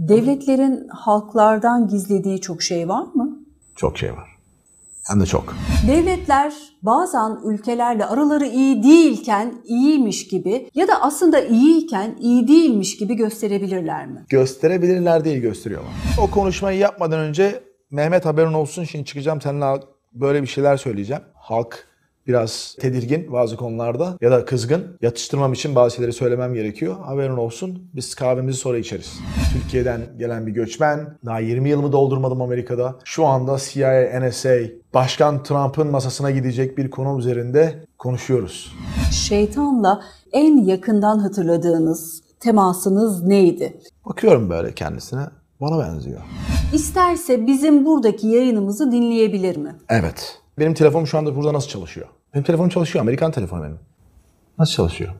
Devletlerin halklardan gizlediği çok şey var mı? Çok şey var. Hem de çok. Devletler bazen ülkelerle araları iyi değilken iyiymiş gibi ya da aslında iyiyken iyi değilmiş gibi gösterebilirler mi? Gösterebilirler değil, gösteriyorlar. O konuşmayı yapmadan önce Mehmet haberin olsun, şimdi çıkacağım seninle böyle bir şeyler söyleyeceğim. Halk biraz tedirgin bazı konularda ya da kızgın. Yatıştırmam için bazı şeyleri söylemem gerekiyor. Haberin olsun. Biz kahvemizi sonra içeriz. Türkiye'den gelen bir göçmen. Daha 20 yılımı doldurmadım Amerika'da. Şu anda CIA, NSA, Başkan Trump'ın masasına gidecek bir konu üzerinde konuşuyoruz. Şeytanla en yakından hatırladığınız temasınız neydi? Bakıyorum böyle kendisine. Bana benziyor. İsterse bizim buradaki yayınımızı dinleyebilir mi? Evet. Benim telefonum şu anda burada nasıl çalışıyor? Benim telefonum çalışıyor. Amerikan telefonu benim. Nasıl çalışıyor?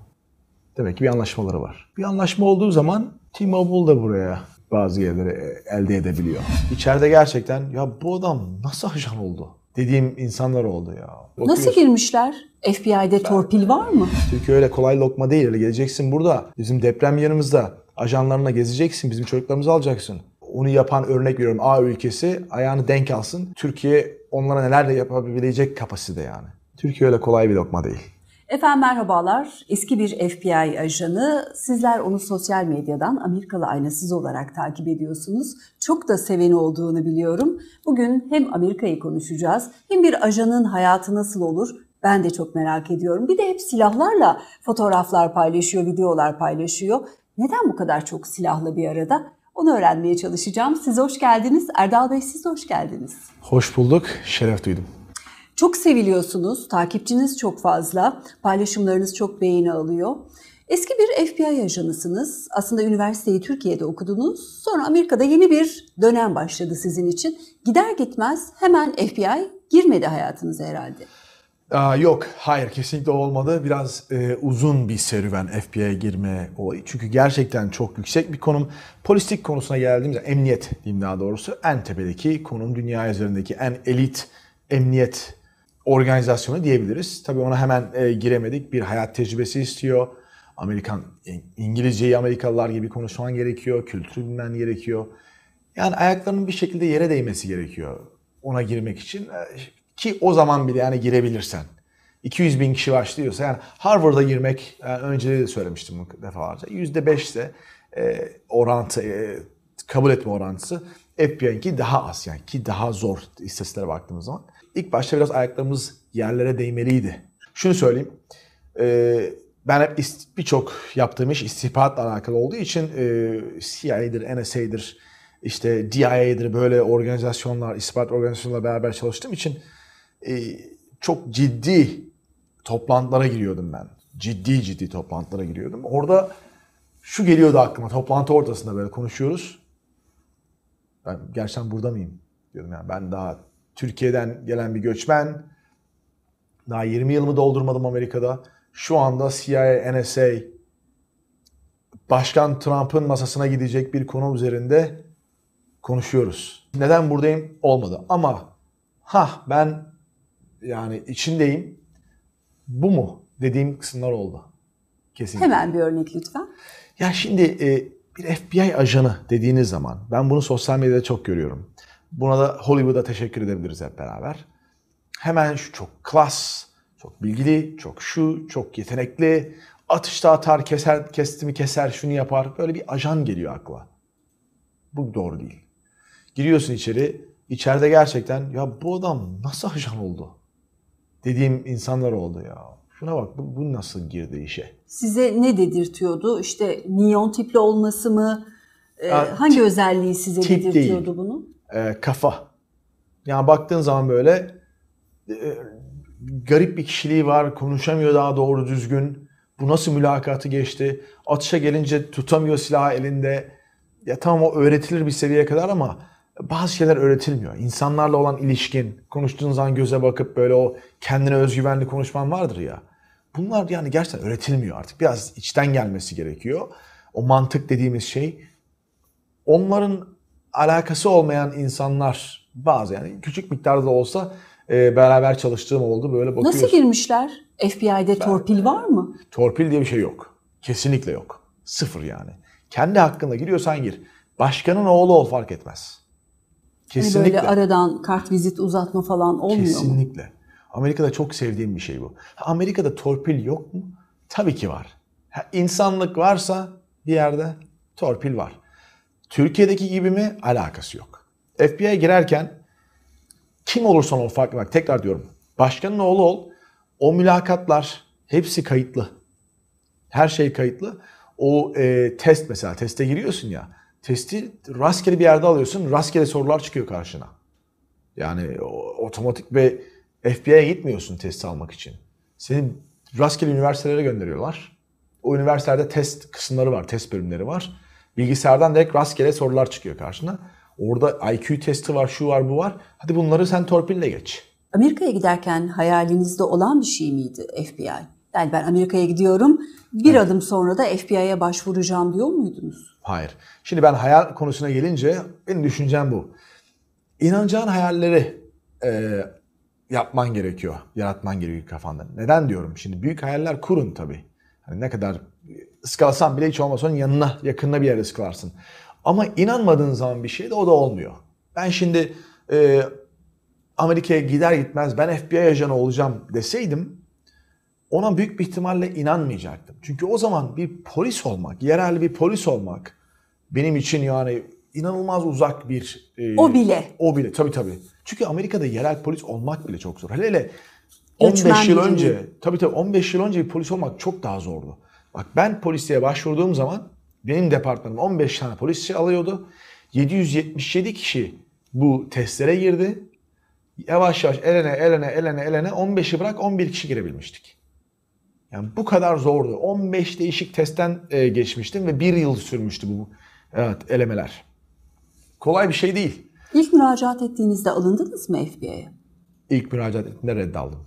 Demek ki bir anlaşmaları var. Bir anlaşma olduğu zaman T-Mobile da buraya bazı yerleri elde edebiliyor. İçeride gerçekten ya bu adam nasıl ajan oldu dediğim insanlar oldu ya. Nasıl girmişler? FBI'de torpil var mı? Türkiye öyle kolay lokma değil. Öyle geleceksin burada. Bizim deprem yanımızda. Ajanlarına gezeceksin. Bizim çocuklarımızı alacaksın. Onu yapan, örnek veriyorum, A ülkesi ayağını denk alsın. Türkiye onlara neler de yapabilecek kapasite yani. Türkiye öyle kolay bir lokma değil. Efendim merhabalar. Eski bir FBI ajanı. Sizler onu sosyal medyadan Amerikalı aynasız olarak takip ediyorsunuz. Çok da seveni olduğunu biliyorum. Bugün hem Amerika'yı konuşacağız hem bir ajanın hayatı nasıl olur ben de çok merak ediyorum. Bir de hep silahlarla fotoğraflar paylaşıyor, videolar paylaşıyor. Neden bu kadar çok silahla bir arada? Onu öğrenmeye çalışacağım. Siz hoş geldiniz. Erdal Bey siz hoş geldiniz. Hoş bulduk. Şeref duydum. Çok seviliyorsunuz. Takipçiniz çok fazla. Paylaşımlarınız çok beğeni alıyor. Eski bir FBI ajanısınız. Aslında üniversiteyi Türkiye'de okudunuz. Sonra Amerika'da yeni bir dönem başladı sizin için. Gider gitmez hemen FBI girmedi hayatınıza herhalde. Yok, hayır kesinlikle olmadı. Biraz uzun bir serüven FBI'ye girme olayı. Çünkü gerçekten çok yüksek bir konum. Polislik konusuna geldiğimizde, emniyet diyeyim daha doğrusu, en tepedeki konum, dünya üzerindeki en elit emniyet organizasyonu diyebiliriz. Tabii ona hemen giremedik. Bir hayat tecrübesi istiyor. İngilizceyi Amerikalılar gibi konuşman gerekiyor. Kültürü bilmen gerekiyor. Yani ayaklarının bir şekilde yere değmesi gerekiyor ona girmek için. Ki o zaman bile yani girebilirsen. 200 bin kişi başlıyorsa yani Harvard'a girmek, yani önceden de söylemiştim defalarca, %5 ise orantı, kabul etme orantısı FBI'ninki daha az yani ki daha zor istatistiklere baktığımız zaman. İlk başta biraz ayaklarımız yerlere değmeliydi. Şunu söyleyeyim, ben hep birçok yaptığım iş istihbaratla alakalı olduğu için CIA'dir, NSA'dir, işte DIA'dir böyle organizasyonlar, istihbarat organizasyonlarla beraber çalıştığım için çok ciddi toplantılara giriyordum ben. Ciddi toplantılara giriyordum. Orada şu geliyordu aklıma, toplantı ortasında böyle konuşuyoruz. Ben gerçekten burada mıyım diyordum yani. Ben daha Türkiye'den gelen bir göçmen. Daha 20 yılımı doldurmadım Amerika'da. Şu anda CIA, NSA, Başkan Trump'ın masasına gidecek bir konu üzerinde konuşuyoruz. Neden buradayım? Olmadı. Ama ben yani içindeyim. Bu mu? Dediğim kısımlar oldu. Kesinlikle. Hemen bir örnek lütfen. Ya şimdi bir FBI ajanı dediğiniz zaman ben bunu sosyal medyada çok görüyorum. Buna da Hollywood'a teşekkür edebiliriz hep beraber. Hemen şu çok klas, çok bilgili, çok yetenekli, atışta atar, kestimi keser, şunu yapar. Böyle bir ajan geliyor akla. Bu doğru değil. Giriyorsun içeride gerçekten ya bu adam nasıl ajan oldu dediğim insanlar oldu ya. Şuna bak bu nasıl girdi işe? Size ne dedirtiyordu? İşte minyon tipli olması mı? Hangi özelliği size dedirtiyordu değil. Bunu? Kafa. Yani baktığın zaman böyle garip bir kişiliği var. Konuşamıyor daha doğru düzgün. Bu nasıl mülakatı geçti? Atışa gelince tutamıyor silahı elinde. Ya tamam o öğretilir bir seviyeye kadar ama bazı şeyler öğretilmiyor. İnsanlarla olan ilişkin, konuştuğun zaman göze bakıp böyle o kendine özgüvenli konuşman vardır ya. Bunlar yani gerçekten öğretilmiyor artık. Biraz içten gelmesi gerekiyor. O mantık dediğimiz şey. Onların alakası olmayan insanlar bazı yani küçük miktarda da olsa beraber çalıştığım oldu. Böyle bakıyorsun. Nasıl girmişler? FBI'de torpil var mı? Torpil diye bir şey yok. Kesinlikle yok. Sıfır yani. Kendi hakkında giriyorsan gir. Başkanın oğlu ol fark etmez. Kesinlikle. Böyle aradan kartvizit uzatma falan olmuyor mu? Kesinlikle. Amerika'da çok sevdiğim bir şey bu. Amerika'da torpil yok mu? Tabii ki var. İnsanlık varsa bir yerde torpil var. Türkiye'deki gibi mi? Alakası yok. FBI'ye girerken kim olursan ol fark etmez. Tekrar diyorum. Başkanın oğlu ol. O mülakatlar hepsi kayıtlı. Her şey kayıtlı. O test mesela. Teste giriyorsun ya. Testi rastgele bir yerde alıyorsun. Rastgele sorular çıkıyor karşına. Yani otomatik ve FBI'ye gitmiyorsun test almak için. Seni rastgele üniversitelere gönderiyorlar. O üniversitelerde test kısımları var. Test bölümleri var. Bilgisayardan direkt rastgele sorular çıkıyor karşına. Orada IQ testi var, şu var, bu var. Hadi bunları sen torpille geç. Amerika'ya giderken hayalinizde olan bir şey miydi FBI? Yani ben Amerika'ya gidiyorum, bir adım sonra da FBI'ye başvuracağım diyor muydunuz? Hayır. Şimdi ben hayal konusuna gelince benim düşüncem bu. İnanacağın hayalleri yapman gerekiyor. Yaratman gerekiyor kafanda. Neden diyorum? Şimdi büyük hayaller kurun tabii. Hani ne kadar ıskalasan bile hiç olmazsa onun yanına, yakınına bir yere ıskalarsın. Ama inanmadığın zaman bir şey de o da olmuyor. Ben şimdi Amerika'ya gider gitmez ben FBI ajanı olacağım deseydim ona büyük bir ihtimalle inanmayacaktım. Çünkü o zaman bir polis olmak, yerel bir polis olmak benim için yani inanılmaz uzak bir... O bile. O bile tabii. Çünkü Amerika'da yerel polis olmak bile çok zor. Hele 15 Göçmen yıl birinin. önce, tabii 15 yıl önce bir polis olmak çok daha zordu. Bak ben polisliğe başvurduğum zaman benim departmanım 15 tane polisçi alıyordu. 777 kişi bu testlere girdi. Yavaş yavaş elene 15'i bırak 11 kişi girebilmiştik. Yani bu kadar zordu. 15 değişik testten geçmiştim ve 1 yıl sürmüştü bu elemeler. Kolay bir şey değil. İlk müracaat ettiğinizde alındınız mı FBI'ye? İlk müracaat ettiğimde reddaldım.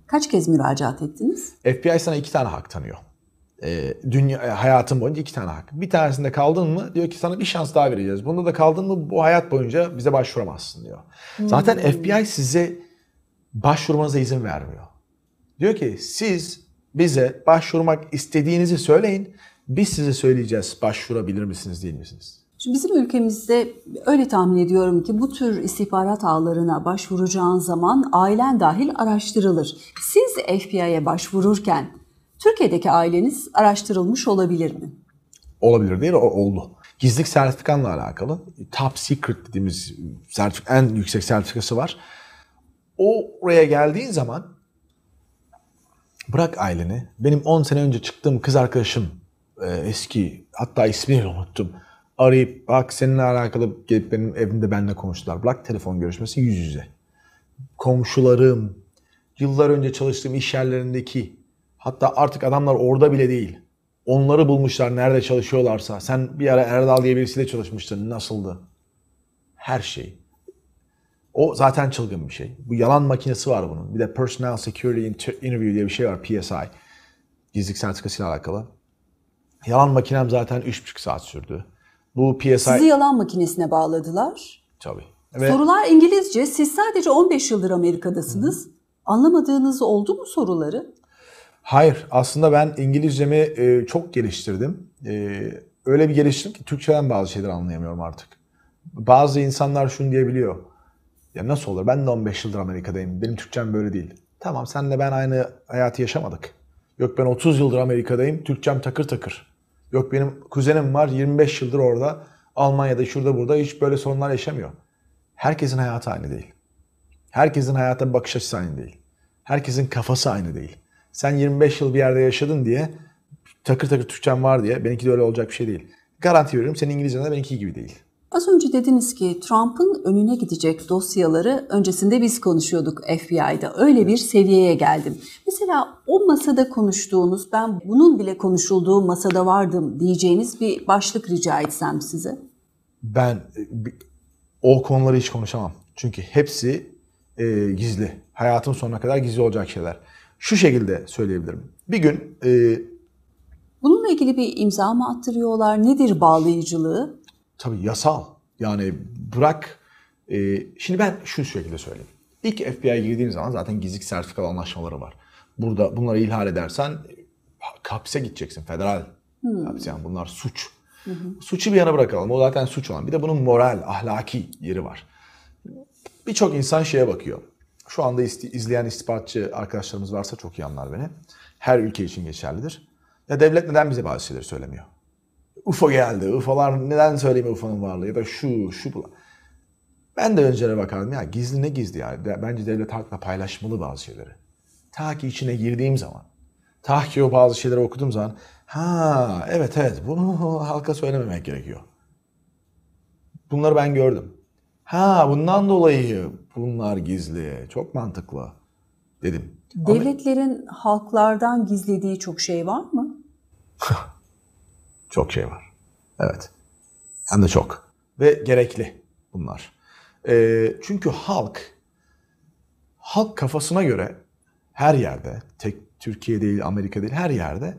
Kaç kez müracaat ettiniz? FBI sana 2 tane hak tanıyor. Hayatın boyunca 2 tane hak. Bir tanesinde kaldın mı diyor ki sana bir şans daha vereceğiz. Bunda da kaldın mı bu hayat boyunca bize başvuramazsın diyor. Zaten FBI size başvurmanıza izin vermiyor. Diyor ki siz bize başvurmak istediğinizi söyleyin. Biz size söyleyeceğiz başvurabilir misiniz değil misiniz? Şimdi bizim ülkemizde öyle tahmin ediyorum ki bu tür istihbarat ağlarına başvuracağın zaman ailen dahil araştırılır. Siz FBI'ye başvururken Türkiye'deki aileniz araştırılmış olabilir mi? Olabilir değil, oldu. Gizlilik sertifikanla alakalı top secret dediğimiz en yüksek sertifikası var. Oraya geldiğin zaman bırak aileni. Benim 10 sene önce çıktığım kız arkadaşım eski, hatta ismini unuttum. Arayıp bak seninle alakalı gelip benim evimde benimle konuştular. Bırak telefon görüşmesi yüz yüze. Komşularım, yıllar önce çalıştığım iş yerlerindeki, hatta artık adamlar orada bile değil. Onları bulmuşlar nerede çalışıyorlarsa. Sen bir ara Erdal diye birisiyle çalışmıştın. Nasıldı? Her şey. O zaten çılgın bir şey. Bu yalan makinesi var bunun. Bir de Personal Security Interview diye bir şey var. PSI. Gizlilik sertifikasıyla alakalı. Yalan makinem zaten 3,5 saat sürdü. Bu PSI... Sizi yalan makinesine bağladılar. Tabii. Sorular İngilizce. Siz sadece 15 yıldır Amerika'dasınız. Anlamadığınız oldu mu soruları? Hayır. Aslında ben İngilizcemi çok geliştirdim. Öyle bir geliştirdim ki Türkçeden bazı şeyleri anlayamıyorum artık. Bazı insanlar şunu diyebiliyor. Ya nasıl olur? Ben de 15 yıldır Amerika'dayım. Benim Türkçem böyle değil. Tamam senle ben aynı hayatı yaşamadık. Yok ben 30 yıldır Amerika'dayım. Türkçem takır takır. Yok benim kuzenim var 25 yıldır orada. Almanya'da şurada burada hiç böyle sorunlar yaşamıyor. Herkesin hayatı aynı değil. Herkesin hayata bakış açısı aynı değil. Herkesin kafası aynı değil. Sen 25 yıl bir yerde yaşadın diye takır takır Türkçem var diye benimki de öyle olacak bir şey değil. Garanti veriyorum senin İngilizcen de benimki gibi değil. Az önce dediniz ki Trump'ın önüne gidecek dosyaları öncesinde biz konuşuyorduk FBI'da. Öyle bir seviyeye geldim. Mesela o masada konuştuğunuz, ben bunun bile konuşulduğu masada vardım diyeceğiniz bir başlık rica etsem size. Ben o konuları hiç konuşamam. Çünkü hepsi gizli. Hayatım sonuna kadar gizli olacak şeyler. Şu şekilde söyleyebilirim. Bir gün... Bununla ilgili bir imza mı attırıyorlar? Nedir bağlayıcılığı? Tabii yasal. Yani bırak... şimdi ben şu şekilde söyleyeyim. İlk FBI'ye girdiğiniz zaman zaten gizlilik sertifikalı anlaşmaları var. Burada bunları ihlal edersen hapse gideceksin. Federal hapis, yani bunlar suç. Suçu bir yana bırakalım. O zaten suç olan. Bir de bunun moral, ahlaki yeri var. Birçok insan şeye bakıyor. Şu anda izleyen istihbaratçı arkadaşlarımız varsa çok iyi anlar beni. Her ülke için geçerlidir. Ya devlet neden bize bazı şeyleri söylemiyor? UFO geldi. UFO'lar neden söylemiyor UFO'nun varlığı? Ya da şu bu. Ben de öncere bakardım. Ya gizli ne gizli ya? Bence devlet halkla paylaşmalı bazı şeyleri. Ta ki içine girdiğim zaman. Ta ki o bazı şeyleri okuduğum zaman. Ha evet bunu halka söylememek gerekiyor. Bunları ben gördüm. Ha bundan dolayı bunlar gizli. Çok mantıklı dedim. Devletlerin halklardan gizlediği çok şey var mı? Çok şey var. Evet. Hem de çok. Ve gerekli bunlar. Çünkü halk kafasına göre her yerde, tek Türkiye değil, Amerika değil, her yerde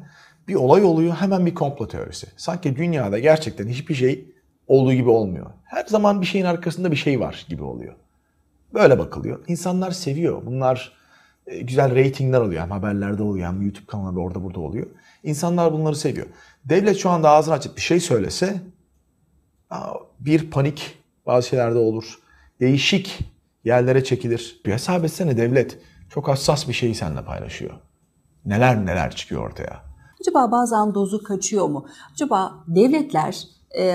bir olay oluyor, hemen bir komplo teorisi. Sanki dünyada gerçekten hiçbir şey olduğu gibi olmuyor. Her zaman bir şeyin arkasında bir şey var gibi oluyor. Böyle bakılıyor. İnsanlar seviyor. Bunlar güzel reytingler oluyor. Hem haberlerde oluyor, hem YouTube kanalında orada burada oluyor. İnsanlar bunları seviyor. Devlet şu anda ağzını açıp bir şey söylese bir panik bazı şeylerde olur. Değişik yerlere çekilir. Bir hesap etsene, devlet çok hassas bir şeyi seninle paylaşıyor. Neler çıkıyor ortaya. Acaba bazen dozu kaçıyor mu? Acaba devletler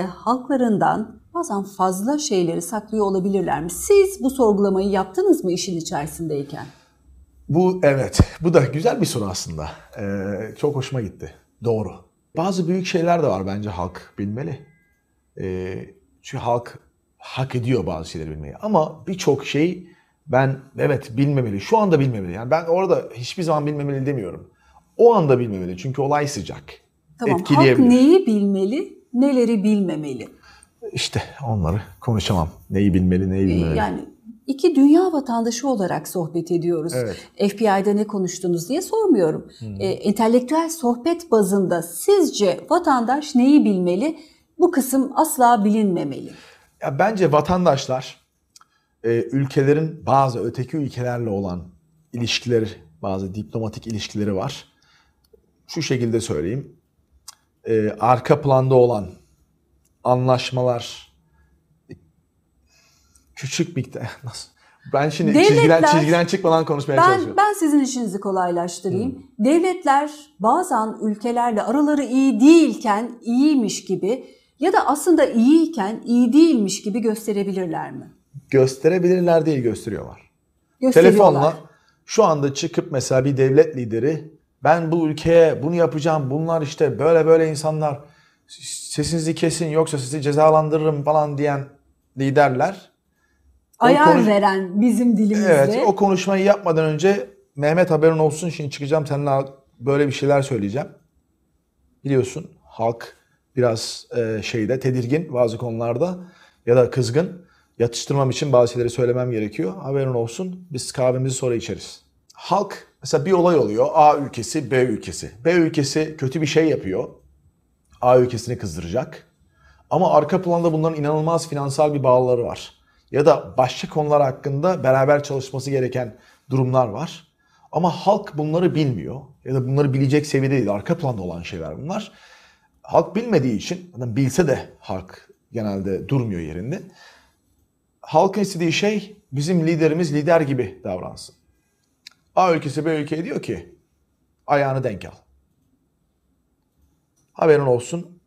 halklarından bazen fazla şeyleri saklıyor olabilirler mi? Siz bu sorgulamayı yaptınız mı işin içerisindeyken? Evet. Bu da güzel bir soru aslında. Çok hoşuma gitti. Doğru. Bazı büyük şeyler de var bence halk bilmeli. Çünkü halk hak ediyor bazı şeyleri bilmeyi. Ama birçok şey bilmemeli. Şu anda bilmemeli. Yani ben orada hiçbir zaman bilmemeli demiyorum. O anda bilmemeli. Çünkü olay sıcak. Tamam. Halk neyi bilmeli, neleri bilmemeli? İşte onları konuşamam. Neyi bilmeli, neyi bilmemeli. Yani iki dünya vatandaşı olarak sohbet ediyoruz. Evet. FBI'de ne konuştunuz diye sormuyorum. Entelektüel sohbet bazında sizce vatandaş neyi bilmeli? Bu kısım asla bilinmemeli. Ya bence vatandaşlar ülkelerin bazı öteki ülkelerle olan ilişkileri, bazı diplomatik ilişkileri var. Şu şekilde söyleyeyim. Arka planda olan anlaşmalar, küçük miktar nasıl? Ben şimdi çizgiden çıkmadan konuşmaya çalışıyorum. Ben sizin işinizi kolaylaştırayım. Devletler bazen ülkelerle araları iyi değilken iyiymiş gibi ya da aslında iyiyken iyi değilmiş gibi gösterebilirler mi? Gösterebilirler değil, gösteriyorlar. Gösteriyorlar. Telefonla şu anda çıkıp mesela bir devlet lideri, ben bu ülkeye bunu yapacağım, bunlar işte böyle insanlar, sesinizi kesin yoksa sizi cezalandırırım falan diyen liderler. Ayar veren bizim dilimizde. Evet, o konuşmayı yapmadan önce Mehmet haberin olsun, şimdi çıkacağım seninle böyle bir şeyler söyleyeceğim. Biliyorsun halk biraz tedirgin bazı konularda ya da kızgın. Yatıştırmam için bazı şeyleri söylemem gerekiyor. Haberin olsun, biz kahvemizi sonra içeriz. Halk mesela bir olay oluyor. A ülkesi, B ülkesi. B ülkesi kötü bir şey yapıyor. A ülkesini kızdıracak. Ama arka planda bunların inanılmaz finansal bir bağları var. Ya da başka konular hakkında beraber çalışması gereken durumlar var. Ama halk bunları bilmiyor. Ya da bunları bilecek seviyede değil. Arka planda olan şeyler bunlar. Halk bilmediği için, bilse de halk genelde durmuyor yerinde. Halkın istediği şey bizim liderimiz lider gibi davransın. A ülkesi B ülkeye diyor ki ayağını denk al. Haberin olsun,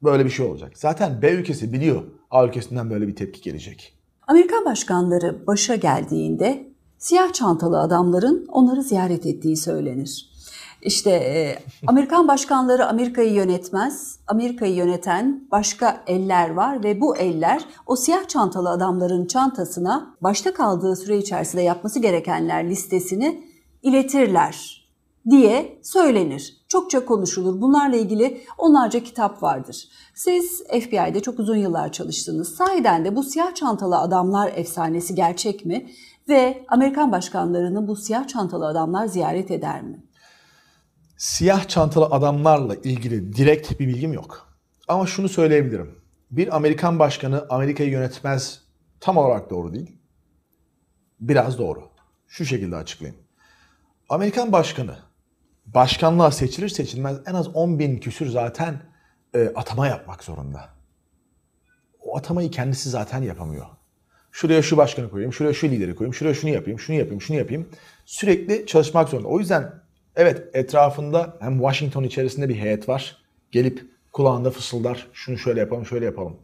böyle bir şey olacak. Zaten B ülkesi biliyor A ülkesinden böyle bir tepki gelecek. Amerikan başkanları başa geldiğinde siyah çantalı adamların onları ziyaret ettiği söylenir. İşte Amerikan başkanları Amerika'yı yönetmez. Amerika'yı yöneten başka eller var ve bu eller o siyah çantalı adamların çantasına başta kaldığı süre içerisinde yapması gerekenler listesini iletirler diye söylenir. Çokça konuşulur. Bunlarla ilgili onlarca kitap vardır. Siz FBI'de çok uzun yıllar çalıştınız. Sahiden de bu siyah çantalı adamlar efsanesi gerçek mi? Ve Amerikan başkanlarını bu siyah çantalı adamlar ziyaret eder mi? Siyah çantalı adamlarla ilgili direkt bir bilgim yok. Ama şunu söyleyebilirim. Bir Amerikan başkanı Amerika'yı yönetmez tam olarak doğru değil. Biraz doğru. Şu şekilde açıklayayım. Amerikan başkanı başkanlığa seçilir seçilmez en az 10.000 küsür zaten atama yapmak zorunda. O atamayı kendisi zaten yapamıyor. Şuraya şu başkanı koyayım, şuraya şu lideri koyayım, şuraya şunu yapayım, şunu yapayım, şunu yapayım. Sürekli çalışmak zorunda. O yüzden evet, etrafında hem Washington içerisinde bir heyet var. Gelip kulağında fısıldar, şunu şöyle yapalım, şöyle yapalım.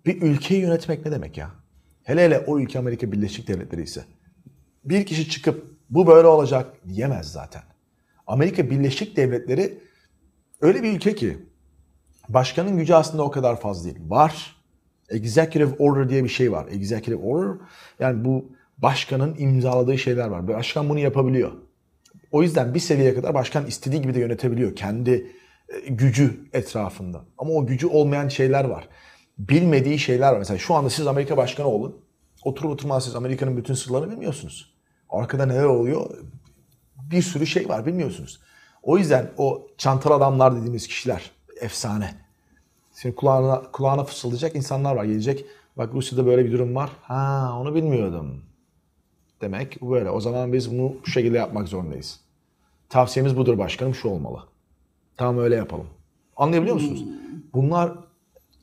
Bir ülkeyi yönetmek ne demek ya? Hele hele o ülke Amerika Birleşik Devletleri ise. Bir kişi çıkıp bu böyle olacak diyemez zaten. Amerika Birleşik Devletleri öyle bir ülke ki başkanın gücü aslında o kadar fazla değil. Var. Executive Order diye bir şey var. Executive Order, yani bu başkanın imzaladığı şeyler var. Başkan bunu yapabiliyor. O yüzden bir seviyeye kadar başkan istediği gibi de yönetebiliyor. Kendi gücü etrafında. Ama o gücü olmayan şeyler var. Bilmediği şeyler var. Mesela şu anda siz Amerika başkanı olun. Oturur oturmaz siz Amerika'nın bütün sırlarını bilmiyorsunuz. Arkada neler oluyor? Bir sürü şey var, bilmiyorsunuz. O yüzden o çantalı adamlar dediğimiz kişiler efsane. Şimdi kulağına fısıldayacak insanlar var. Gelecek, bak Rusya'da böyle bir durum var. Ha, onu bilmiyordum. Demek bu böyle. O zaman biz bunu bu şekilde yapmak zorundayız. Tavsiyemiz budur başkanım, şu olmalı. Tamam, öyle yapalım. Anlayabiliyor musunuz? Bunlar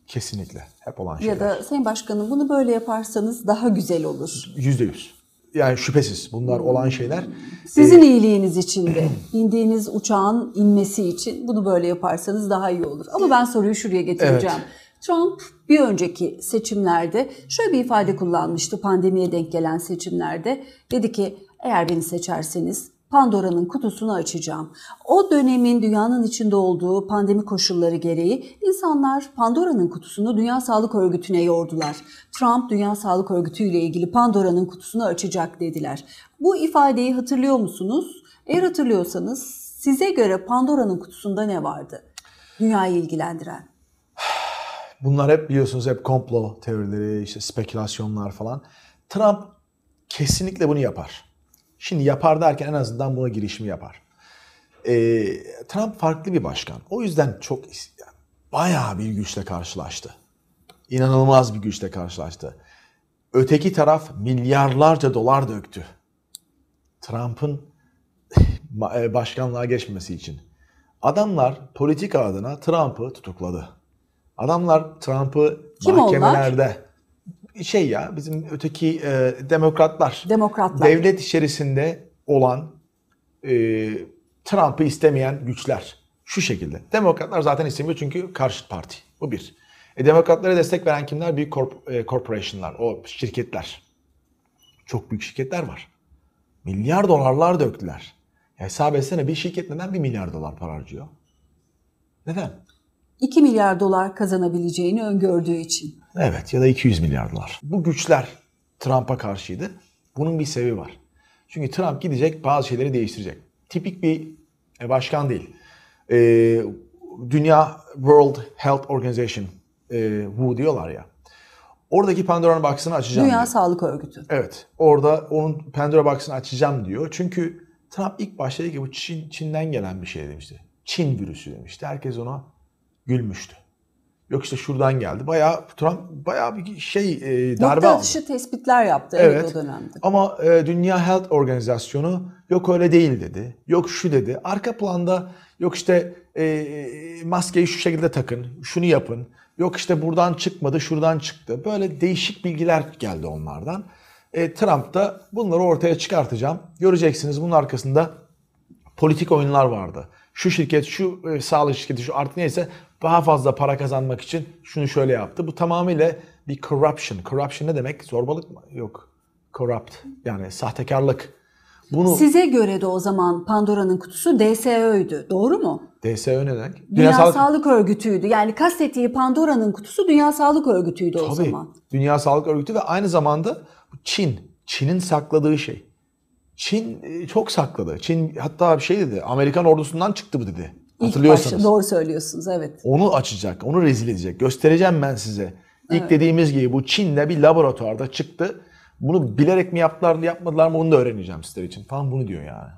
kesinlikle hep olan şeyler. Ya da Sayın Başkanım, bunu böyle yaparsanız daha güzel olur. %100. Yani şüphesiz bunlar olan şeyler. Sizin iyiliğiniz için de, indiğiniz uçağın inmesi için bunu böyle yaparsanız daha iyi olur. Ama ben soruyu şuraya getireceğim. Evet. Trump bir önceki seçimlerde şöyle bir ifade kullanmıştı, pandemiye denk gelen seçimlerde. Dedi ki, eğer beni seçerseniz Pandora'nın kutusunu açacağım. O dönemin dünyanın içinde olduğu pandemi koşulları gereği insanlar Pandora'nın kutusunu Dünya Sağlık Örgütü'ne yordular. Trump Dünya Sağlık Örgütü ile ilgili Pandora'nın kutusunu açacak dediler. Bu ifadeyi hatırlıyor musunuz? Eğer hatırlıyorsanız size göre Pandora'nın kutusunda ne vardı? Dünyayı ilgilendiren. Bunlar hep biliyorsunuz, hep komplo teorileri, işte spekülasyonlar falan. Trump kesinlikle bunu yapar. Şimdi yapar derken en azından buna girişimi yapar. Trump farklı bir başkan. O yüzden çok bayağı bir güçle karşılaştı. İnanılmaz bir güçle karşılaştı. Öteki taraf milyarlarca dolar döktü Trump'ın başkanlığa geçmemesi için. Adamlar politika adına Trump'ı tutukladı. Adamlar Trump'ı mahkemelerde... bizim öteki demokratlar. Devlet içerisinde olan Trump'ı istemeyen güçler. Şu şekilde. Demokratlar zaten istemiyor çünkü karşıt parti. Bu bir. Demokratlara destek veren kimler? Büyük corporation'lar, o şirketler. Çok büyük şirketler var. Milyar dolarlar döktüler. Hesap etsene, bir şirket neden 1 milyar dolar para harcıyor? Neden? 2 milyar dolar kazanabileceğini öngördüğü için. Evet, ya da 200 milyar dolar. Bu güçler Trump'a karşıydı. Bunun bir sebebi var. Çünkü Trump gidecek, bazı şeyleri değiştirecek. Tipik bir başkan değil. Dünya World Health Organization, WHO diyorlar ya. Oradaki Pandora'nın box'ını açacağım Dünya diyor. Sağlık Örgütü. Evet, orada onun Pandora box'ını açacağım diyor. Çünkü Trump ilk başta dedi ki bu Çin'den gelen bir şey demişti. Çin virüsü demişti. Herkes ona gülmüştü. Yok işte şuradan geldi. Trump bayağı bir darbe aldı. Nokta atışı tespitler yaptı evet o dönemde. Ama Dünya Health Organizasyonu yok öyle değil dedi. Yok şu dedi. Arka planda yok işte maskeyi şu şekilde takın, şunu yapın. Yok işte buradan çıkmadı, şuradan çıktı. Böyle değişik bilgiler geldi onlardan. Trump da bunları ortaya çıkartacağım. Göreceksiniz bunun arkasında politik oyunlar vardı. Şu şirket, şu sağlık şirketi, şu artık neyse daha fazla para kazanmak için şunu şöyle yaptı. Bu tamamıyla bir corruption. Corruption ne demek? Zorbalık mı? Yok. Corrupt. Yani sahtekarlık. Size göre de o zaman Pandora'nın kutusu DSÖ'ydü. Doğru mu? DSÖ ne demek? Dünya Sağlık Örgütü'ydü. Yani kastettiği Pandora'nın kutusu Dünya Sağlık Örgütü'ydü o zaman. Dünya Sağlık Örgütü ve aynı zamanda Çin'in sakladığı şey. Çin çok sakladı. Çin hatta bir şey dedi. Amerikan ordusundan çıktı bu dedi. Hatırlıyorsanız. Doğru söylüyorsunuz evet. Onu açacak, onu rezil edecek. Göstereceğim ben size. İlk dediğimiz gibi bu Çin'de bir laboratuvarda çıktı. Bunu bilerek mi yaptılar, yapmadılar mı onu da öğreneceğim sizler için falan, bunu diyor yani.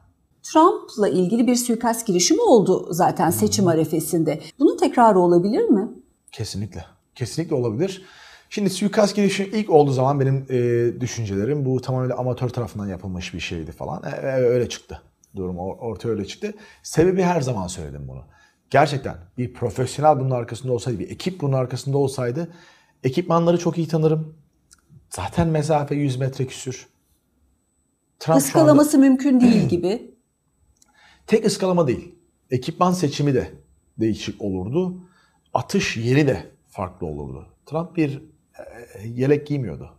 Trump'la ilgili bir suikast girişimi oldu zaten seçim arefesinde. Bunun tekrarı olabilir mi? Kesinlikle. Kesinlikle olabilir. Şimdi suikast girişimi ilk olduğu zaman benim düşüncelerim bu tamamen amatör tarafından yapılmış bir şeydi falan. Öyle çıktı. Durum ortaya öyle çıktı. Sebebi her zaman söyledim bunu. Gerçekten bir profesyonel bunun arkasında olsaydı, bir ekip bunun arkasında olsaydı, ekipmanları çok iyi tanırım. Zaten mesafe 100 metre küsür. Trump şu anda Iskalaması mümkün değil gibi. tek ıskalama değil. Ekipman seçimi de değişik olurdu. Atış yeri de farklı olurdu. Trump bir yelek giymiyordu.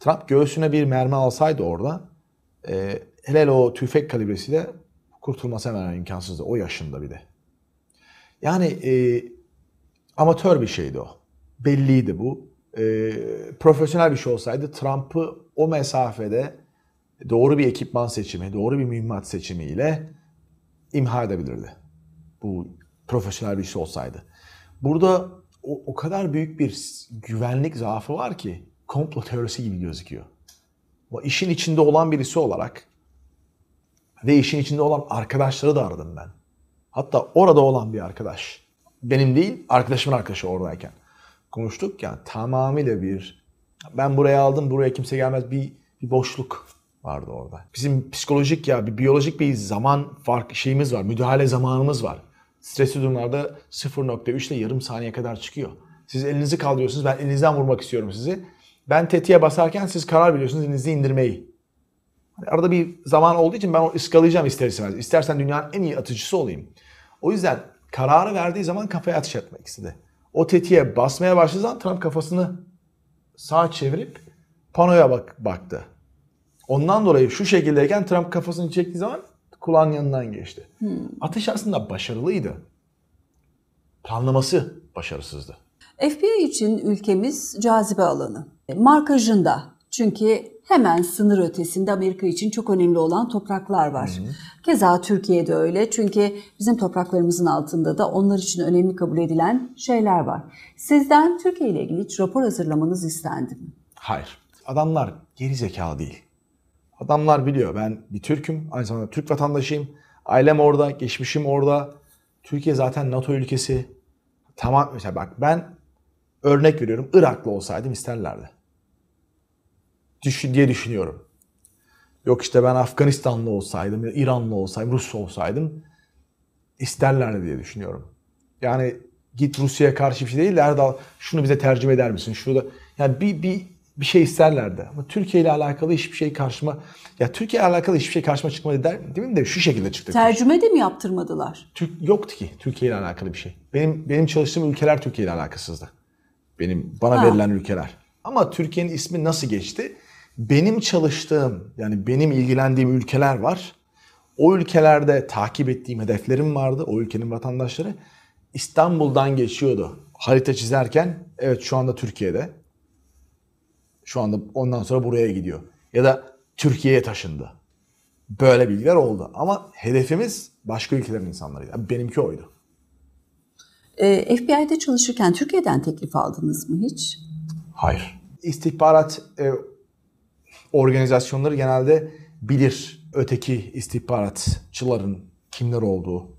Trump göğsüne bir mermi alsaydı orada, hele o tüfek kalibresiyle kurtulması hemen imkansızdı. O yaşında bir de. Yani amatör bir şeydi o. Belliydi bu. Profesyonel bir şey olsaydı Trump'ı o mesafede doğru bir ekipman seçimi, doğru bir mühimmat seçimiyle imha edebilirdi. Bu profesyonel bir şey olsaydı. Burada o kadar büyük bir güvenlik zaafı var ki komplo teorisi gibi gözüküyor. O işin içinde olan birisi olarak ve işin içinde olan arkadaşları da aradım ben. Hatta orada olan bir arkadaş. Benim değil, arkadaşımın arkadaşı oradayken. Konuştuk yani tamamıyla ben buraya aldım, buraya kimse gelmez bir boşluk vardı orada. Bizim psikolojik bir biyolojik bir zaman fark şeyimiz var, müdahale zamanımız var. Stresli durumlarda 0.3 ile yarım saniye kadar çıkıyor. Siz elinizi kaldırıyorsunuz, ben elinizden vurmak istiyorum sizi. Ben tetiğe basarken siz karar veriyorsunuz elinizi indirmeyi. Arada bir zaman olduğu için ben o ıskalayacağım ister istemez. İstersen dünyanın en iyi atıcısı olayım. O yüzden kararı verdiği zaman kafaya atış etmek istedi. O tetiğe basmaya başladığı zaman Trump kafasını sağa çevirip panoya baktı. Ondan dolayı şu şekildeyken Trump kafasını çektiği zaman kulağın yanından geçti. Atış aslında başarılıydı. Planlaması başarısızdı. FBI için ülkemiz cazibe alanı. Markajında. Çünkü hemen sınır ötesinde Amerika için çok önemli olan topraklar var. Keza Türkiye'de öyle. Çünkü bizim topraklarımızın altında da onlar için önemli kabul edilen şeyler var. Sizden Türkiye ile ilgili hiç rapor hazırlamanız istendi mi? Hayır. Adamlar geri zekalı değil. Adamlar biliyor ben bir Türk'üm, aynı zamanda Türk vatandaşıyım. Ailem orada, geçmişim orada. Türkiye zaten NATO ülkesi. Tamam mesela bak ben örnek veriyorum. Iraklı olsaydım isterlerdi. Diye düşünüyorum. Yok işte ben Afganistanlı olsaydım, İranlı olsaydım, Rus olsaydım isterlerdi diye düşünüyorum. Yani git Rusya'ya karşı bir şey değil de Erdal şunu bize tercüme eder misin? Şurada yani bir şey isterlerdi. Ama Türkiye ile alakalı hiçbir şey Türkiye ile alakalı hiçbir şey karşıma çıkmadı değil mi de şu şekilde çıktı. Tercüme de mi yaptırmadılar? Yoktu ki Türkiye ile alakalı bir şey. Benim çalıştığım ülkeler Türkiye ile alakasızdı. Bana verilen ülkeler. Ama Türkiye'nin ismi nasıl geçti? Benim çalıştığım yani benim ilgilendiğim ülkeler var. O ülkelerde takip ettiğim hedeflerim vardı. O ülkenin vatandaşları İstanbul'dan geçiyordu. Harita çizerken evet şu anda Türkiye'de. Şu anda ondan sonra buraya gidiyor. Ya da Türkiye'ye taşındı. Böyle bilgiler oldu. Ama hedefimiz başka ülkelerin insanlarıydı. Yani benimki oydu. FBI'de çalışırken Türkiye'den teklif aldınız mı hiç? Hayır. İstihbarat organizasyonları genelde bilir öteki istihbaratçıların kimler olduğu.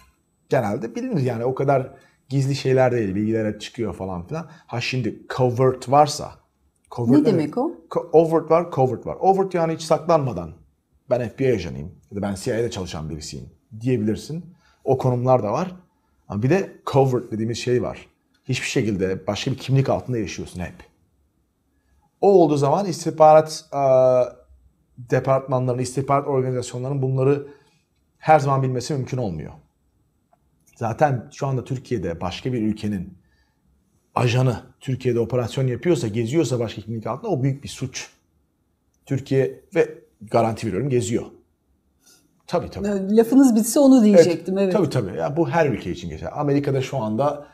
Genelde bilinir yani o kadar gizli şeyler değil. Bilgiler çıkıyor falan filan. Ha şimdi covert varsa. Ne demek o? Overt var, covert var. Overt yani hiç saklanmadan ben FBI ajanıyım ya da ben CIA'de çalışan birisiyim diyebilirsin. O konumlar da var. Ama bir de covert dediğimiz şey var. Hiçbir şekilde başka bir kimlik altında yaşıyorsun hep. O olduğu zaman istihbarat departmanlarının, istihbarat organizasyonlarının bunları her zaman bilmesi mümkün olmuyor. Zaten şu anda Türkiye'de başka bir ülkenin ajanı Türkiye'de operasyon yapıyorsa, geziyorsa başka kimlik altında o büyük bir suç. Türkiye ve garanti veriyorum geziyor. Tabii. Lafınız bitse onu diyecektim. Evet. Tabii. Ya bu her ülke için geçer. Amerika'da şu anda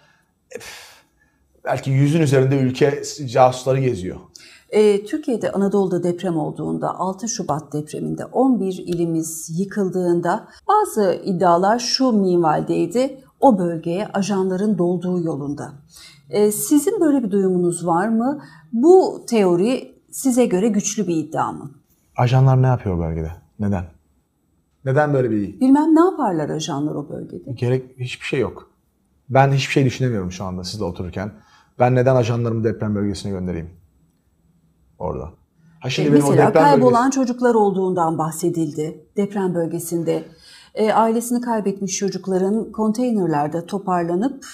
belki 100'ün üzerinde ülke casusları geziyor. Türkiye'de Anadolu'da deprem olduğunda 6 Şubat depreminde 11 ilimiz yıkıldığında bazı iddialar şu minvaldeydi. O bölgeye ajanların dolduğu yolunda. Sizin böyle bir duyumunuz var mı? Bu teori size göre güçlü bir iddia mı? Ajanlar ne yapıyor o bölgede? Neden? Neden böyle bir... Bilmem ne yaparlar ajanlar o bölgede? Hiçbir şey yok. Ben hiçbir şey düşünemiyorum şu anda sizle otururken. Ben neden ajanlarımı deprem bölgesine göndereyim? Orada. Mesela kaybolan çocuklar olduğundan bahsedildi deprem bölgesinde. ailesini kaybetmiş çocukların konteynerlerde toparlanıp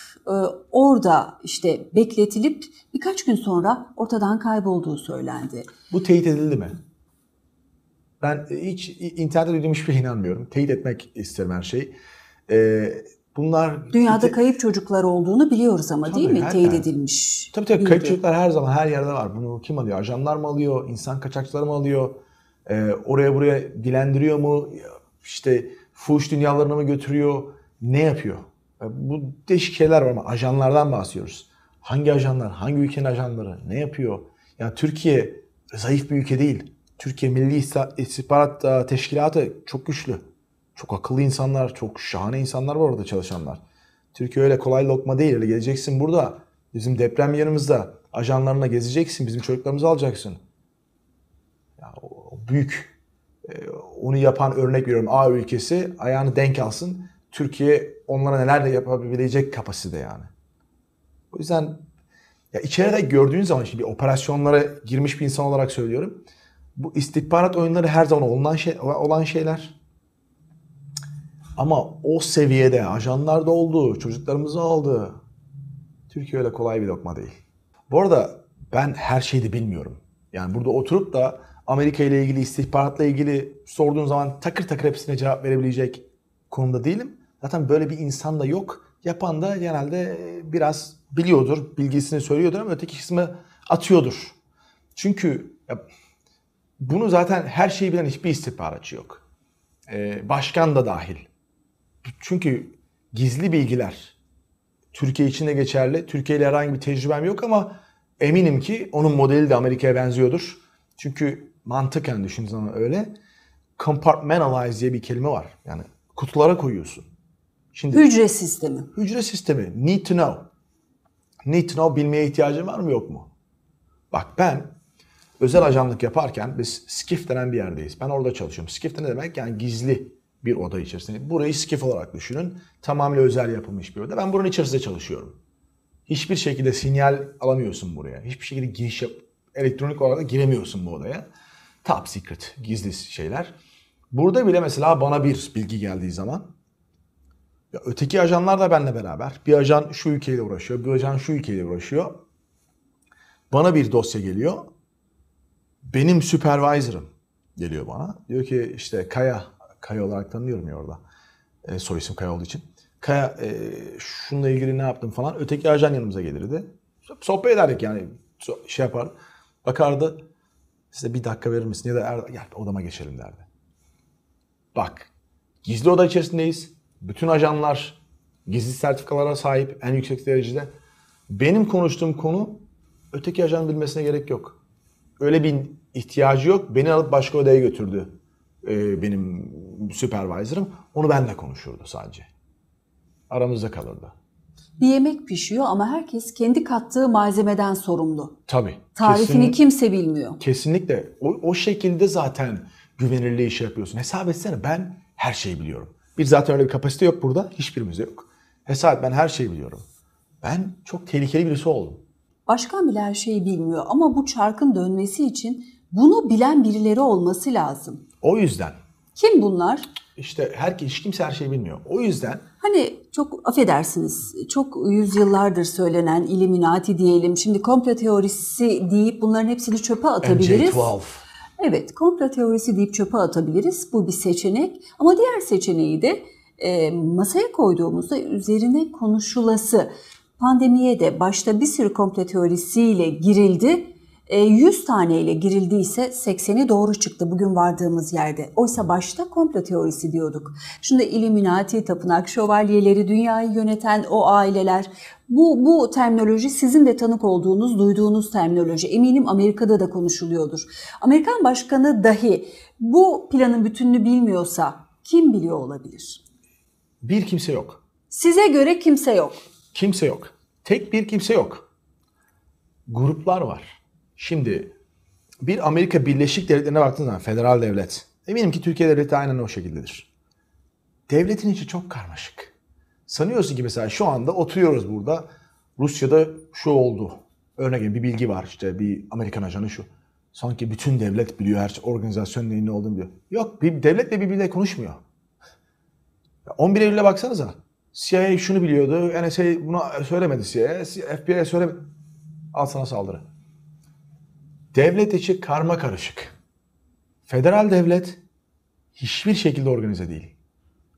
orada işte bekletilip birkaç gün sonra ortadan kaybolduğu söylendi. Bu teyit edildi mi? Ben hiç internette duyduğum hiçbir şeye inanmıyorum. Teyit etmek isterim her şeyi. Bunlar dünyada kayıp çocuklar olduğunu biliyoruz ama tabii, değil mi? Teyit yani, edilmiş. Tabii kayıp çocuklar her zaman her yerde var. Bunu kim alıyor? Ajanlar mı alıyor? İnsan kaçakçıları mı alıyor? Oraya buraya dilendiriyor mu? İşte fuhuş dünyalarına mı götürüyor? Ne yapıyor? Bu değişik şeyler var ama ajanlardan bahsediyoruz. Hangi ajanlar? Hangi ülkenin ajanları? Ne yapıyor? Yani Türkiye zayıf bir ülke değil. Türkiye Milli İstihbarat Teşkilatı çok güçlü. Çok akıllı insanlar, çok şahane insanlar var orada çalışanlar. Türkiye öyle kolay lokma değil. Öyle geleceksin burada. Bizim deprem yerimizde ajanlarına gezeceksin. Bizim çocuklarımızı alacaksın. Ya, o büyük. Onu yapan örnek veriyorum. A ülkesi ayağını denk alsın. Türkiye onlara neler de yapabilecek kapasite yani. O yüzden ya içeride gördüğün zaman şimdi operasyonlara girmiş bir insan olarak söylüyorum. Bu istihbarat oyunları her zaman olan şeyler. Ama o seviyede ajanlar da oldu, çocuklarımızı aldı. Türkiye öyle kolay bir lokma değil. Bu arada ben her şeyi de bilmiyorum. Yani burada oturup da Amerika ile ilgili, istihbaratla ilgili sorduğun zaman takır takır hepsine cevap verebilecek konumda değilim. Zaten böyle bir insan da yok. Yapan da genelde biraz biliyordur, bilgisini söylüyordur ama öteki kısmı atıyordur. Çünkü bunu zaten her şeyi bilen hiçbir istihbaratçı yok. Başkan da dahil. Çünkü gizli bilgiler Türkiye için de geçerli. Türkiye ile herhangi bir tecrübem yok ama eminim ki onun modeli de Amerika'ya benziyordur. Çünkü mantıken düşündüğün zaman öyle. Compartmentalize diye bir kelime var. Yani kutulara koyuyorsun. Şimdi, hücre sistemi. Hücre sistemi. Need to know. Need to know bilmeye ihtiyacın var mı yok mu? Bak ben özel ajanlık yaparken biz SCIF denen bir yerdeyiz. Ben orada çalışıyorum. SCIF ne demek? Yani gizli bir oda içerisinde. Burayı SCIF olarak düşünün. Tamamıyla özel yapılmış bir oda. Ben buranın içerisinde çalışıyorum. Hiçbir şekilde sinyal alamıyorsun buraya. Hiçbir şekilde giriş elektronik olarak da giremiyorsun bu odaya. Top secret, gizli şeyler. Burada bile mesela bana bir bilgi geldiği zaman ya öteki ajanlar da benimle beraber. Bir ajan şu ülkeyle uğraşıyor, bir ajan şu ülkeyle uğraşıyor. Bana bir dosya geliyor. Benim supervisor'ım geliyor bana. Diyor ki işte Kaya olarak tanıyorum ya orada. Soy isim Kaya olduğu için. Kaya şununla ilgili ne yaptın falan. Öteki ajan yanımıza gelirdi. Sohbet ederdik yani. Şey yapar. Bakardı. Size bir dakika verir misin? Ya da gel odama geçelim derdi. Bak. Gizli oda içerisindeyiz. Bütün ajanlar gizli sertifikalara sahip en yüksek derecede. Benim konuştuğum konu öteki ajanın bilmesine gerek yok. Öyle bir ihtiyacı yok. Beni alıp başka odaya götürdü benim supervisor'ım. Onu benimle konuşurdu sadece. Aramızda kalırdı. Bir yemek pişiyor ama herkes kendi kattığı malzemeden sorumlu. Tabii. Tarifini kimse bilmiyor. Kesinlikle. O şekilde zaten güvenirliği iş yapıyorsun. Hesap etsene ben her şeyi biliyorum. Bir zaten öyle bir kapasite yok burada. Hiçbirimizde yok. Hesap ben her şeyi biliyorum. Ben çok tehlikeli birisi oldum. Başkan bile her şeyi bilmiyor ama bu çarkın dönmesi için bunu bilen birileri olması lazım. O yüzden. Kim bunlar? İşte hiç kimse her şeyi bilmiyor. O yüzden. Hani çok affedersiniz, çok yüzyıllardır söylenen Illuminati diyelim. Şimdi komplo teorisi deyip bunların hepsini çöpe atabiliriz. MJ-12. Evet, komplo teorisi deyip çöpe atabiliriz. Bu bir seçenek. Ama diğer seçeneği de masaya koyduğumuzda üzerine konuşulası. Pandemiye de başta bir sürü komplo teorisiyle girildi. 100 taneyle girildiyse 80'i doğru çıktı bugün vardığımız yerde. Oysa başta komplo teorisi diyorduk. Şimdi Illuminati, tapınak şövalyeleri, dünyayı yöneten o aileler. Bu terminoloji sizin de tanık olduğunuz, duyduğunuz terminoloji. Eminim Amerika'da da konuşuluyordur. Amerikan başkanı dahi bu planın bütününü bilmiyorsa kim biliyor olabilir? Bir kimse yok. Size göre kimse yok. Kimse yok. Tek bir kimse yok. Gruplar var. Şimdi bir Amerika Birleşik Devletleri'ne baktığınız zaman federal devlet. Eminim ki Türkiye devleti aynen o şekildedir. Devletin içi çok karmaşık. Sanıyorsun ki mesela şu anda oturuyoruz burada. Rusya'da şu oldu. Örneğin bir bilgi var işte bir Amerikan ajanı şu. Sanki bütün devlet biliyor her organizasyonun ne olduğunu biliyor. Yok bir devletle birbiriyle konuşmuyor. 11 Eylül'e baksanıza. CIA şunu biliyordu, NSA buna söylemedi CIA, FBI söylemedi. Al sana saldırı. Devlet içi karma karışık. Federal devlet hiçbir şekilde organize değil.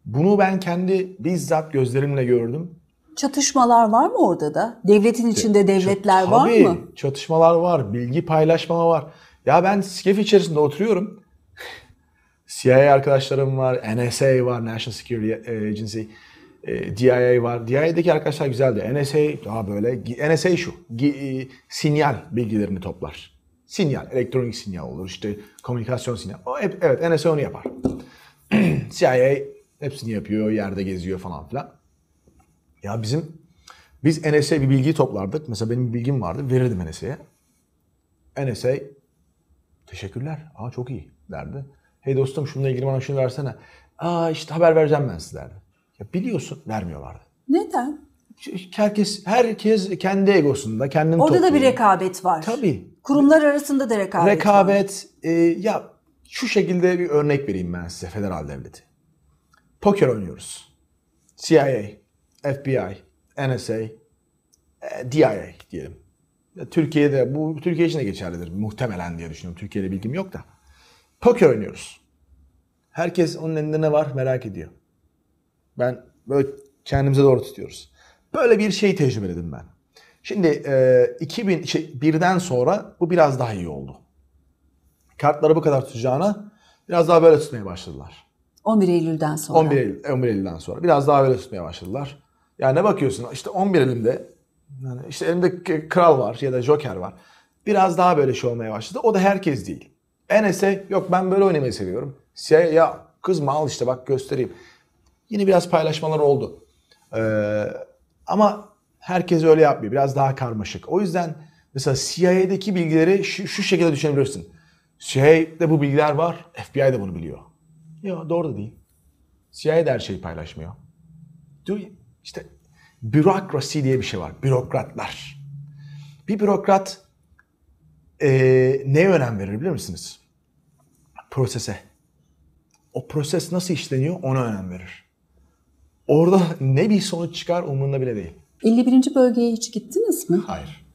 Bunu ben kendi bizzat gözlerimle gördüm. Çatışmalar var mı orada da? Devletin içinde devletler var mı? Tabii çatışmalar var, bilgi paylaşma var. Ya ben SCIF içerisinde oturuyorum. CIA arkadaşlarım var, NSA var, National Security Agency, DIA var. DIA'daki arkadaşlar güzeldi. NSA daha böyle, NSA şu, sinyal bilgilerini toplar. Sinyal, elektronik sinyal olur, işte komünikasyon sinyal. Evet, NSA onu yapar. CIA hepsini yapıyor, yerde geziyor falan filan. Ya biz NSA bir bilgiyi toplardık. Mesela benim bir bilgim vardı, verirdim NSA'ya. NSA, teşekkürler, çok iyi derdi. Hey dostum şununla ilgili bana şunu versene. İşte haber vereceğim ben size derdi. Ya biliyorsun, vermiyorlardı. Neden? Herkes kendi egosunda, kendini orada topluyor. da bir rekabet var. Tabii. Kurumlar arasında da rekabet var. Ya şu şekilde bir örnek vereyim ben size federal devleti. Poker oynuyoruz. CIA, FBI, NSA, DIA diyelim. Türkiye'de, bu Türkiye için de geçerlidir muhtemelen diye düşünüyorum. Türkiye'de bilgim yok da. Poker oynuyoruz. Herkes onun elinde ne var merak ediyor. Ben böyle kendimize doğru tutuyoruz. Böyle bir şey tecrübeledim ben. Şimdi 2001'den sonra bu biraz daha iyi oldu. Kartları bu kadar tutacağına biraz daha böyle tutmaya başladılar. 11 Eylül'den sonra. 11 Eylül'den sonra biraz daha böyle tutmaya başladılar. Yani ne bakıyorsun? İşte 11 Eylül'de yani işte elimde kral var ya da joker var. Biraz daha böyle şey olmaya başladı. O da herkes değil. NSA yok ben böyle oynamayı seviyorum. CIA ya kızma al işte bak göstereyim. Yine biraz paylaşmalar oldu. Ama herkes öyle yapmıyor. Biraz daha karmaşık. O yüzden mesela CIA'deki bilgileri şu şekilde düşünebilirsin. CIA'de bu bilgiler var. FBI de bunu biliyor. Yok doğru da değil. CIA de her şeyi paylaşmıyor. İşte bürokrasi diye bir şey var. Bürokratlar. Bir bürokrat neye önem verir biliyor musunuz? Prosese. O proses nasıl işleniyor ona önem verir. Orada ne bir sonuç çıkar umurunda bile değil. 51. bölgeye hiç gittiniz mi? Hayır.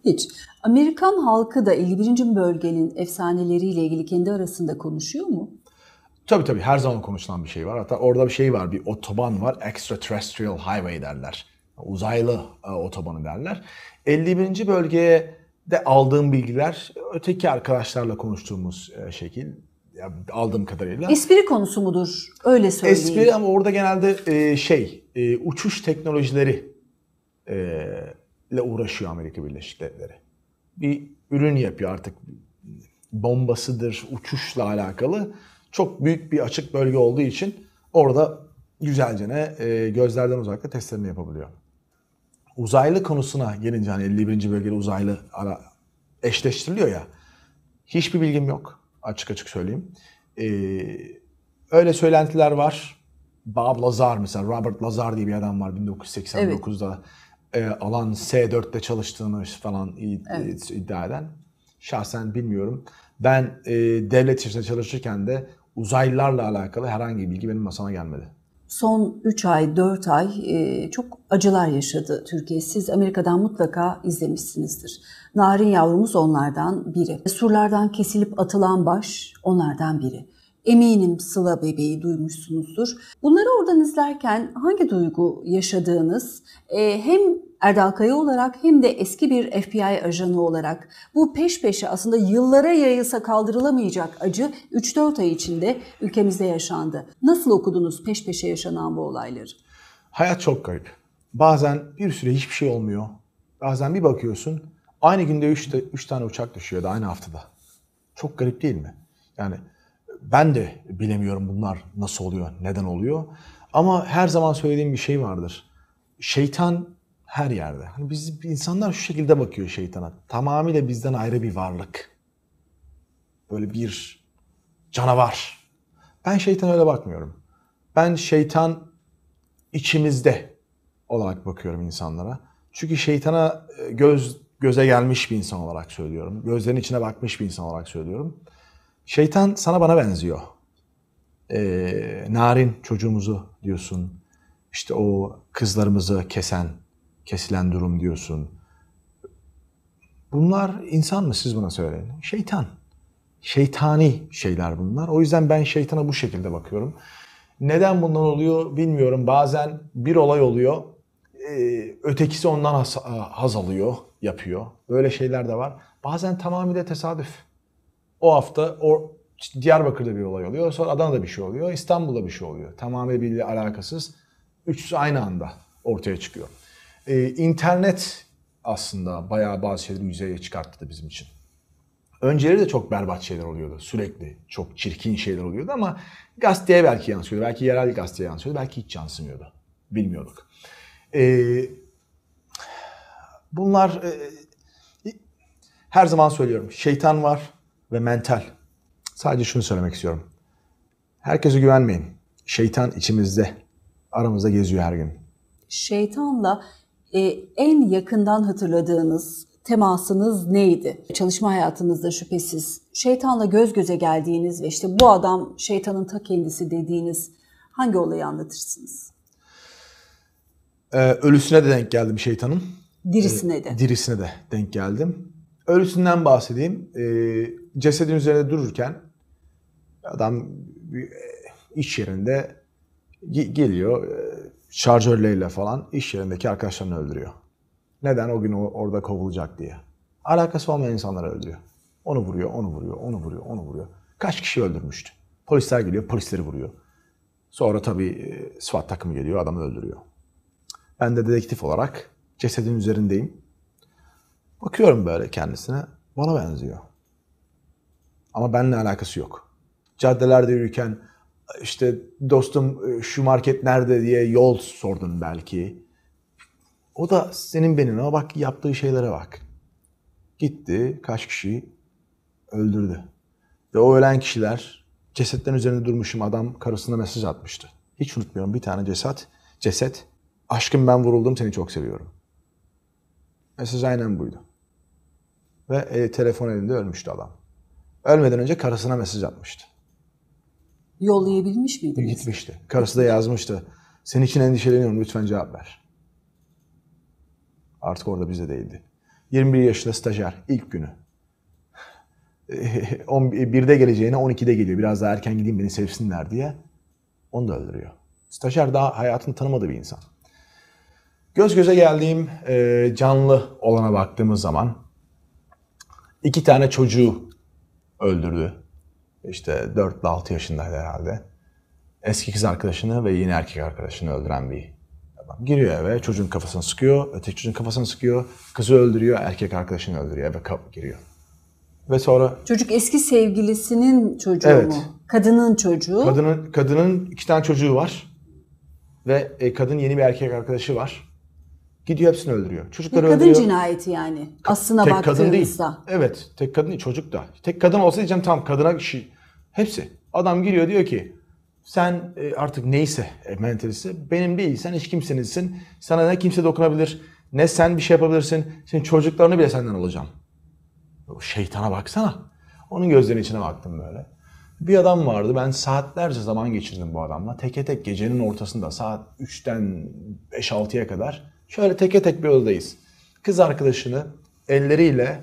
Hiç. Amerikan halkı da 51. bölgenin efsaneleriyle ilgili kendi arasında konuşuyor mu? Tabii her zaman konuşulan bir şey var. Hatta orada bir şey var, bir otoban var. Extraterrestrial Highway derler. Uzaylı otobanı derler. 51. bölgeye de aldığım bilgiler öteki arkadaşlarla konuştuğumuz şekil. Aldığım kadarıyla. Espri konusu mudur? Öyle söyleyeyim. Espri ama orada genelde uçuş teknolojileri ile uğraşıyor Amerika Birleşik Devletleri. Bir ürün yapıyor artık. Bombasıdır, uçuşla alakalı. Çok büyük bir açık bölge olduğu için orada güzelce gözlerden uzakta testlerini yapabiliyor. Uzaylı konusuna gelince hani 51. bölgede uzaylı eşleştiriliyor ya. Hiçbir bilgim yok. Açık söyleyeyim. Öyle söylentiler var. Bob Lazar mesela, Robert Lazar diye bir adam var 1989'da alan S4'te çalıştığını falan iddia eden. Şahsen bilmiyorum. Ben devlet içinde çalışırken de uzaylılarla alakalı herhangi bir bilgi benim masama gelmedi. Son 3 ay, 4 ay çok acılar yaşadı Türkiye. Siz Amerika'dan mutlaka izlemişsinizdir. Narin yavrumuz onlardan biri. Surlardan kesilip atılan baş onlardan biri. Eminim Sıla bebeği duymuşsunuzdur. Bunları oradan izlerken hangi duygu yaşadığınız hem Erdal Kaya olarak hem de eski bir FBI ajanı olarak bu peş peşe aslında yıllara yayılsa kaldırılamayacak acı 3-4 ay içinde ülkemizde yaşandı. Nasıl okudunuz peş peşe yaşanan bu olayları? Hayat çok garip. Bazen bir süre hiçbir şey olmuyor. Bazen bir bakıyorsun aynı günde 3 tane uçak düşüyor da aynı haftada. Çok garip değil mi? Yani ben de bilemiyorum bunlar nasıl oluyor, neden oluyor. Ama her zaman söylediğim bir şey vardır. Şeytan her yerde. Hani biz insanlar şu şekilde bakıyor şeytana. Tamamıyla bizden ayrı bir varlık. Böyle bir canavar. Ben şeytana öyle bakmıyorum. Ben şeytan içimizde olarak bakıyorum insanlara. Çünkü şeytana göze gelmiş bir insan olarak söylüyorum. Gözlerinin içine bakmış bir insan olarak söylüyorum. Şeytan sana bana benziyor. narin çocuğumuzu diyorsun. İşte o kızlarımızı kesilen durum diyorsun. Bunlar insan mı, siz buna söyleyin? Şeytan. Şeytani şeyler bunlar. O yüzden ben şeytana bu şekilde bakıyorum. Neden bunlar oluyor bilmiyorum. Bazen bir olay oluyor. Ötekisi ondan haz alıyor, yapıyor. Böyle şeyler de var. Bazen tamamıyla tesadüf. O hafta Diyarbakır'da bir olay oluyor. Sonra Adana'da bir şey oluyor. İstanbul'da bir şey oluyor. Tamamıyla birbiriyle alakasız. Üçüsü aynı anda ortaya çıkıyor. İnternet aslında bayağı bazı şeyleri yüzeye çıkarttı bizim için. Önceleri de çok berbat şeyler oluyordu. Sürekli çok çirkin şeyler oluyordu ama gazeteye belki yansıyordu. Belki yerel gazeteye yansıyordu. Belki hiç yansımıyordu. Bilmiyorduk. Bunlar her zaman söylüyorum. Şeytan var ve mental. Sadece şunu söylemek istiyorum. Herkese güvenmeyin. Şeytan içimizde, aramızda geziyor her gün. Şeytanla en yakından hatırladığınız temasınız neydi? Çalışma hayatınızda şüphesiz şeytanla göz göze geldiğiniz ve işte bu adam şeytanın ta kendisi dediğiniz hangi olayı anlatırsınız? Ölüsüne de denk geldim şeytanın. Dirisine de. Dirisine de denk geldim. Ölüsünden bahsedeyim. Cesedin üzerinde dururken adam iş yerinde geliyor şarjörleriyle falan iş yerindeki arkadaşlarını öldürüyor. Neden? O gün orada kovulacak diye. Alakası olmayan insanları öldürüyor. Onu vuruyor, onu vuruyor, onu vuruyor, onu vuruyor. Kaç kişi öldürmüştü? Polisler geliyor, polisleri vuruyor. Sonra tabii SWAT takımı geliyor, adamı öldürüyor. Ben de dedektif olarak cesedin üzerindeyim. Bakıyorum böyle kendisine, bana benziyor. Ama benimle alakası yok. Caddelerde yürürken işte dostum şu market nerede diye yol sordun belki. O da senin benim ama bak yaptığı şeylere bak. Gitti kaç kişiyi öldürdü. Ve o ölen kişiler cesetlerin üzerinde durmuşum, adam karısına mesaj atmıştı. Hiç unutmuyorum, bir tane ceset. Aşkım ben vuruldum, seni çok seviyorum. Mesaj aynen buydu. Ve telefon elinde ölmüştü adam. Ölmeden önce karısına mesaj atmıştı. Yollayabilmiş miydiniz? Gitmişti. Karısı da yazmıştı. Senin için endişeleniyorum, lütfen cevap ver. Artık orada bize değildi. 21 yaşında stajyer, ilk günü. 1'de geleceğine 12'de geliyor. Biraz daha erken gideyim beni sevsinler diye. Onu da öldürüyor. Stajyer daha hayatını tanımadığı bir insan. Göz göze geldiğim canlı olana baktığımız zaman 2 tane çocuğu öldürdü. İşte 4 ile 6 yaşındaydı herhalde. Eski kız arkadaşını ve yeni erkek arkadaşını öldüren bir adam. Giriyor eve, çocuğun kafasını sıkıyor, öteki çocuğun kafasını sıkıyor, kızı öldürüyor, erkek arkadaşını öldürüyor, eve giriyor. Ve sonra... Çocuk eski sevgilisinin çocuğu evet. mu? Kadının çocuğu. Kadının 2 tane çocuğu var. Ve kadın yeni bir erkek arkadaşı var. Gidiyor hepsini öldürüyor. Çocukları kadın öldürüyor. Cinayeti yani. Aslına tek baktığımızda. kadın değil. Evet, tek kadın değil, çocuk da. Tek kadın olsa diyeceğim tamam, kadına hepsi. Adam giriyor diyor ki sen artık neyse mentalisi benim değil, sen hiç kimsenizsin. Sana ne kimse dokunabilir, ne sen bir şey yapabilirsin. Senin çocuklarını bile senden alacağım. O şeytana baksana. Onun gözlerinin içine baktım böyle. Bir adam vardı, ben saatlerce zaman geçirdim bu adamla. Teke tek gecenin ortasında saat 3'ten 5-6'ya kadar şöyle teke tek bir odadayız. Kız arkadaşını elleriyle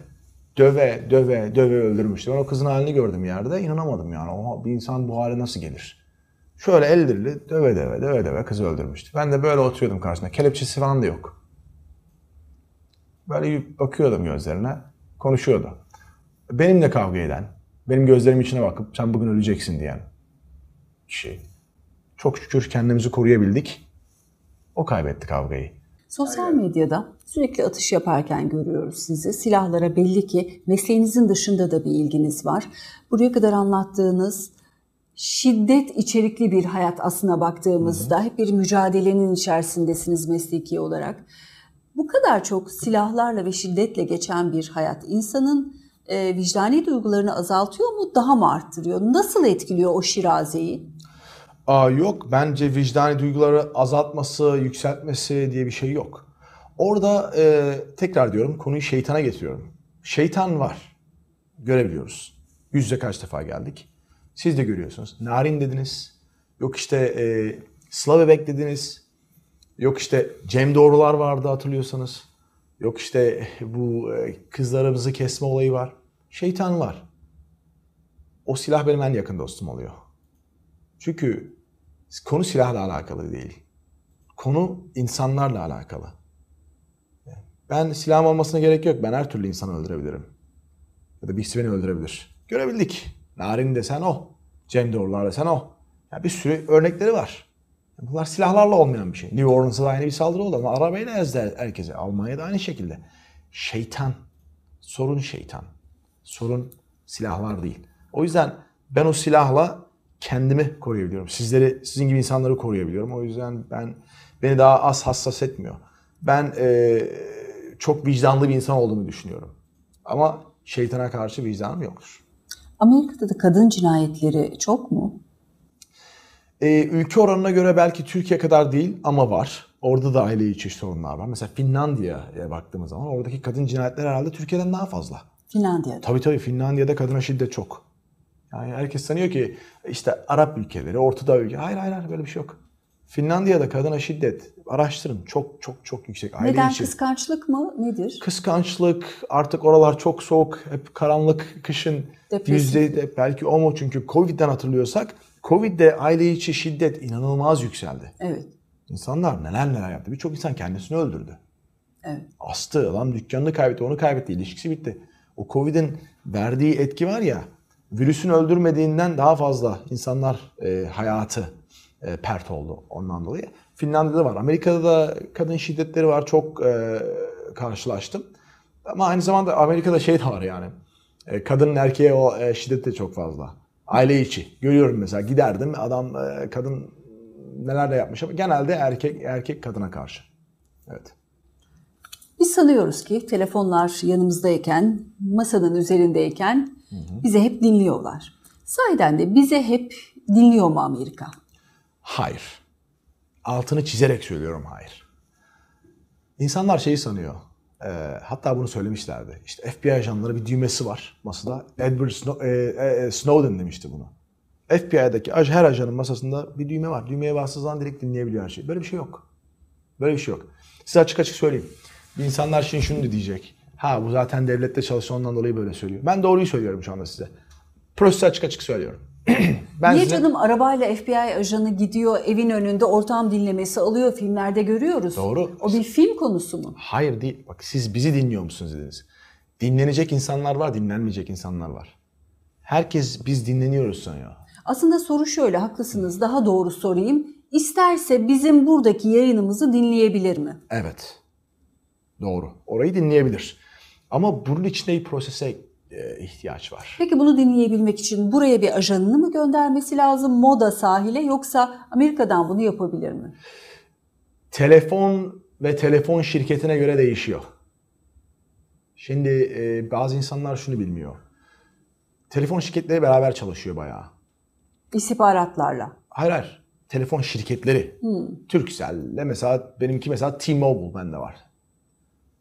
döve öldürmüştü. Ben o kızın halini gördüm yerde, inanamadım yani. Bir insan bu hale nasıl gelir? Şöyle elleriyle döve kızı öldürmüştü. Ben de böyle oturuyordum karşısında. Kelepçesi falan da yok. Böyle bakıyordum gözlerine, konuşuyordu. Benimle kavga eden, benim gözlerimin içine bakıp sen bugün öleceksin diyen kişi. Çok şükür kendimizi koruyabildik. O kaybetti kavgayı. Sosyal medyada sürekli atış yaparken görüyoruz sizi. Silahlara belli ki mesleğinizin dışında da bir ilginiz var. Buraya kadar anlattığınız şiddet içerikli bir hayat aslına baktığımızda hep bir mücadelenin içerisindesiniz mesleki olarak. Bu kadar çok silahlarla ve şiddetle geçen bir hayat insanın vicdani duygularını azaltıyor mu, daha mı arttırıyor? Nasıl etkiliyor o şirazeyi? Yok, bence vicdani duyguları azaltması, yükseltmesi diye bir şey yok. Orada tekrar diyorum, konuyu şeytana getiriyorum. Şeytan var, görebiliyoruz. Yüz yüze kaç defa geldik. Siz de görüyorsunuz. Narin dediniz, Yok işte Sıla Bebek dediniz. Yok işte Cem Doğrular vardı hatırlıyorsanız. Yok işte bu kızlarımızı kesme olayı var. Şeytan var. O silah benim en yakın dostum oluyor. Çünkü konu silahla alakalı değil. Konu insanlarla alakalı. Ben silahım olmasına gerek yok. Ben her türlü insanı öldürebilirim. Ya da birisi beni öldürebilir. Görebildik. Narin desen o. Cem Doğrular desen o. Ya bir sürü örnekleri var. Bunlar silahlarla olmayan bir şey. New Orleans'da aynı bir saldırı oldu ama arabayla ezdi herkese. Almanya'da aynı şekilde. Şeytan. Sorun şeytan. Sorun silahlar değil. O yüzden ben o silahla kendimi koruyabiliyorum. Sizin gibi insanları koruyabiliyorum. O yüzden beni daha az hassas etmiyor. Ben çok vicdanlı bir insan olduğumu düşünüyorum. Ama şeytana karşı vicdanım yoktur. Amerika'da da kadın cinayetleri çok mu? Ülke oranına göre belki Türkiye kadar değil ama var. Orada da aile içi sorunlar var. Mesela Finlandiya'ya baktığımız zaman oradaki kadın cinayetleri herhalde Türkiye'den daha fazla. Finlandiya'da. Tabii Finlandiya'da kadına şiddet çok. Yani herkes sanıyor ki işte Arap ülkeleri, Orta Doğu ülkeleri. Hayır böyle bir şey yok. Finlandiya'da kadına şiddet araştırın çok yüksek. Aile Neden? içi. Kıskançlık mı? Nedir? Kıskançlık, artık oralar çok soğuk, hep karanlık, kışın yüzde belki o mu? Çünkü Covid'den hatırlıyorsak, Covid'de aile içi şiddet inanılmaz yükseldi. Evet. İnsanlar neler yaptı. Birçok insan kendisini öldürdü. Evet. Astı, adam dükkanını kaybetti, onu kaybetti, ilişkisi bitti. O Covid'in verdiği etki var ya, virüsün öldürmediğinden daha fazla insanlar hayatı pert oldu ondan dolayı. Finlandiya'da var. Amerika'da da kadın şiddetleri var. Çok karşılaştım. Ama aynı zamanda Amerika'da şey de var yani. Kadının erkeğe o şiddet de çok fazla. Aile içi. Görüyorum mesela giderdim adam kadın neler de yapmış ama genelde erkek kadına karşı. Evet. Biz sanıyoruz ki telefonlar yanımızdayken, masanın üzerindeyken bizi hep dinliyorlar. Sahiden de bize hep dinliyor mu Amerika? Hayır. Altını çizerek söylüyorum hayır. İnsanlar şeyi sanıyor. Hatta bunu söylemişlerdi. İşte FBI ajanları bir düğmesi var masada. Edward Snowden demişti bunu. FBI'daki her ajanın masasında bir düğme var. Düğmeye bastığı zaman direkt dinleyebiliyor her şeyi. Böyle bir şey yok. Böyle bir şey yok. Size açık söyleyeyim. İnsanlar şimdi şunu da diyecek. Ha bu zaten devlette çalışan ondan dolayı böyle söylüyor. Ben doğruyu söylüyorum şu anda size. Prosesi açık söylüyorum. Niye canım arabayla FBI ajanı gidiyor evin önünde ortam dinlemesi alıyor, filmlerde görüyoruz. Doğru. O bir film konusu mu? Hayır değil. Bak siz bizi dinliyor musunuz dediniz. Dinlenecek insanlar var, dinlenmeyecek insanlar var. Herkes biz dinleniyoruz sanıyor. Aslında soru şöyle, haklısınız, daha doğru sorayım. İsterse bizim buradaki yayınımızı dinleyebilir mi? Evet. Doğru. Orayı dinleyebilir. Ama bunun içinde bir prosese ihtiyaç var. Peki bunu dinleyebilmek için buraya bir ajanını mı göndermesi lazım Moda sahile, yoksa Amerika'dan bunu yapabilir mi? Telefon ve telefon şirketine göre değişiyor. Şimdi bazı insanlar şunu bilmiyor. Telefon şirketleri beraber çalışıyor bayağı. İstihbaratlarla. Hayır. Telefon şirketleri. Turkcell'le mesela benimki mesela T-Mobile bende var.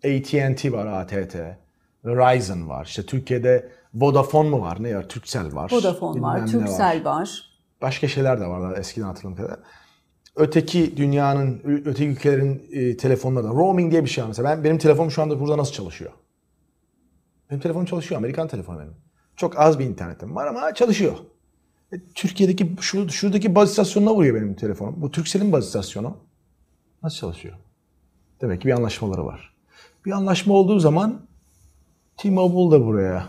AT&T var, AT&T. Verizon var. İşte Türkiye'de Vodafone mu var? Ne var? Turkcell var. Vodafone var, Turkcell var. Başka şeyler de var eskiden hatırladığım kadar. Öteki dünyanın, öteki ülkelerin telefonları da. Roaming diye bir şey var mesela. Benim telefonum şu anda burada nasıl çalışıyor? Benim telefonum çalışıyor. Amerikan telefonu benim. Çok az bir internetim var ama çalışıyor. Türkiye'deki şuradaki baz istasyonuna vuruyor benim telefonum. Bu Turkcell'in baz istasyonu. Nasıl çalışıyor? Demek ki bir anlaşmaları var. Bir anlaşma olduğu zaman T-Mobile da buraya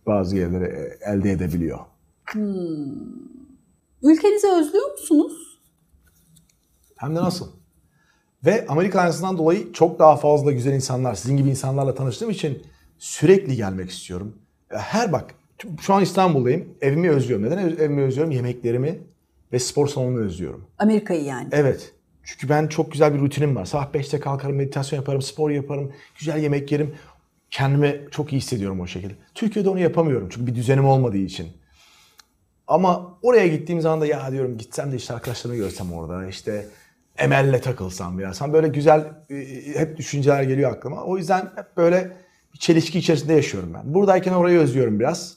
bazı yerleri elde edebiliyor. Ülkenizi özlüyor musunuz? Hem de nasıl? Ve Amerika aynasından dolayı çok daha fazla güzel insanlar, sizin gibi insanlarla tanıştığım için sürekli gelmek istiyorum. Şu an İstanbul'dayım. Evimi özlüyorum. Neden evimi özlüyorum? Yemeklerimi ve spor salonumu özlüyorum. Amerika'yı yani. Evet. Çünkü ben çok güzel bir rutinim var. Sabah 5'te kalkarım, meditasyon yaparım, spor yaparım, güzel yemek yerim. Kendimi çok iyi hissediyorum o şekilde. Türkiye'de onu yapamıyorum çünkü bir düzenim olmadığı için. Ama oraya gittiğim zaman da ya diyorum gitsem de işte arkadaşlarımı görsem orada, işte Emel'le takılsam biraz. Böyle güzel hep düşünceler geliyor aklıma. O yüzden hep böyle bir çelişki içerisinde yaşıyorum ben. Buradayken orayı özlüyorum biraz.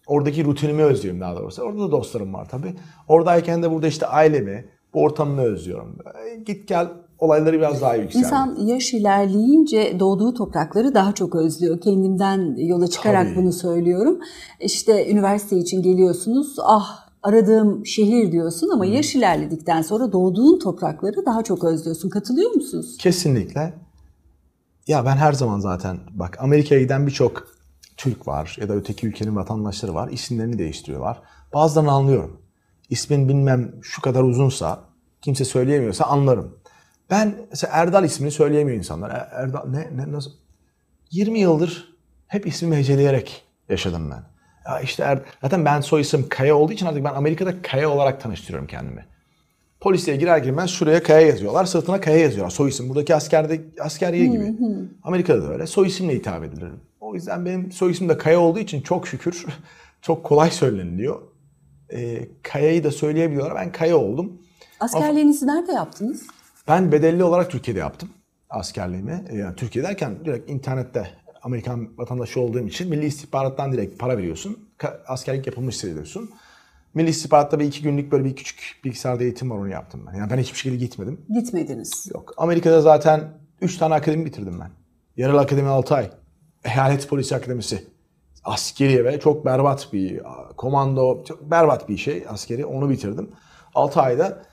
Oradaki rutinimi özlüyorum daha doğrusu. Orada da dostlarım var tabii. Oradayken de burada işte ailemi, bu ortamını özlüyorum. Git gel olayları biraz daha yükseldi. İnsan yaş ilerleyince doğduğu toprakları daha çok özlüyor. Kendimden yola çıkarak Tabii. bunu söylüyorum. İşte üniversite için geliyorsunuz. Ah, aradığım şehir diyorsun ama yaş ilerledikten sonra doğduğun toprakları daha çok özlüyorsun. Katılıyor musunuz? Kesinlikle. Ya ben her zaman zaten bak Amerika'ya giden birçok Türk var ya da öteki ülkenin vatandaşları var. İsimlerini değiştiriyorlar. Bazılarını anlıyorum. İsmin bilmem şu kadar uzunsa, kimse söyleyemiyorsa anlarım. Ben mesela Erdal ismini söyleyemiyor insanlar. Erdal nasıl? 20 yıldır hep ismimi heceleyerek yaşadım ben. Ya işte zaten ben soy isim Kaya olduğu için artık ben Amerika'da Kaya olarak tanıştırıyorum kendimi. Polisiye girer girmez şuraya Kaya yazıyorlar, sırtına Kaya yazıyorlar. Soy isim. Buradaki askeriye gibi. Amerika'da da öyle. Soy isimle hitap edilir. O yüzden benim soy isim de Kaya olduğu için çok şükür çok kolay söyleniliyor. Kaya'yı da söyleyebiliyorlar. Ben Kaya oldum. Askerliğinizi nerede yaptınız? Ben bedelli olarak Türkiye'de yaptım askerliğimi. Yani Türkiye derken direkt internette Amerikan vatandaşı olduğum için Milli İstihbarat'tan direkt para veriyorsun. Askerlik yapılmış sayılıyorsun. Milli İstihbarat'ta bir 2 günlük böyle bir küçük bilgisayarda eğitim var, onu yaptım ben. Yani ben hiçbir şekilde gitmedim. Gitmediniz. Yok. Amerika'da zaten 3 tane akademi bitirdim ben. Yerel akademi 6 ay. Eyalet Polisi Akademisi. Askeriye ve çok berbat bir komando, çok berbat bir şey askeri. Onu bitirdim. 6 ayda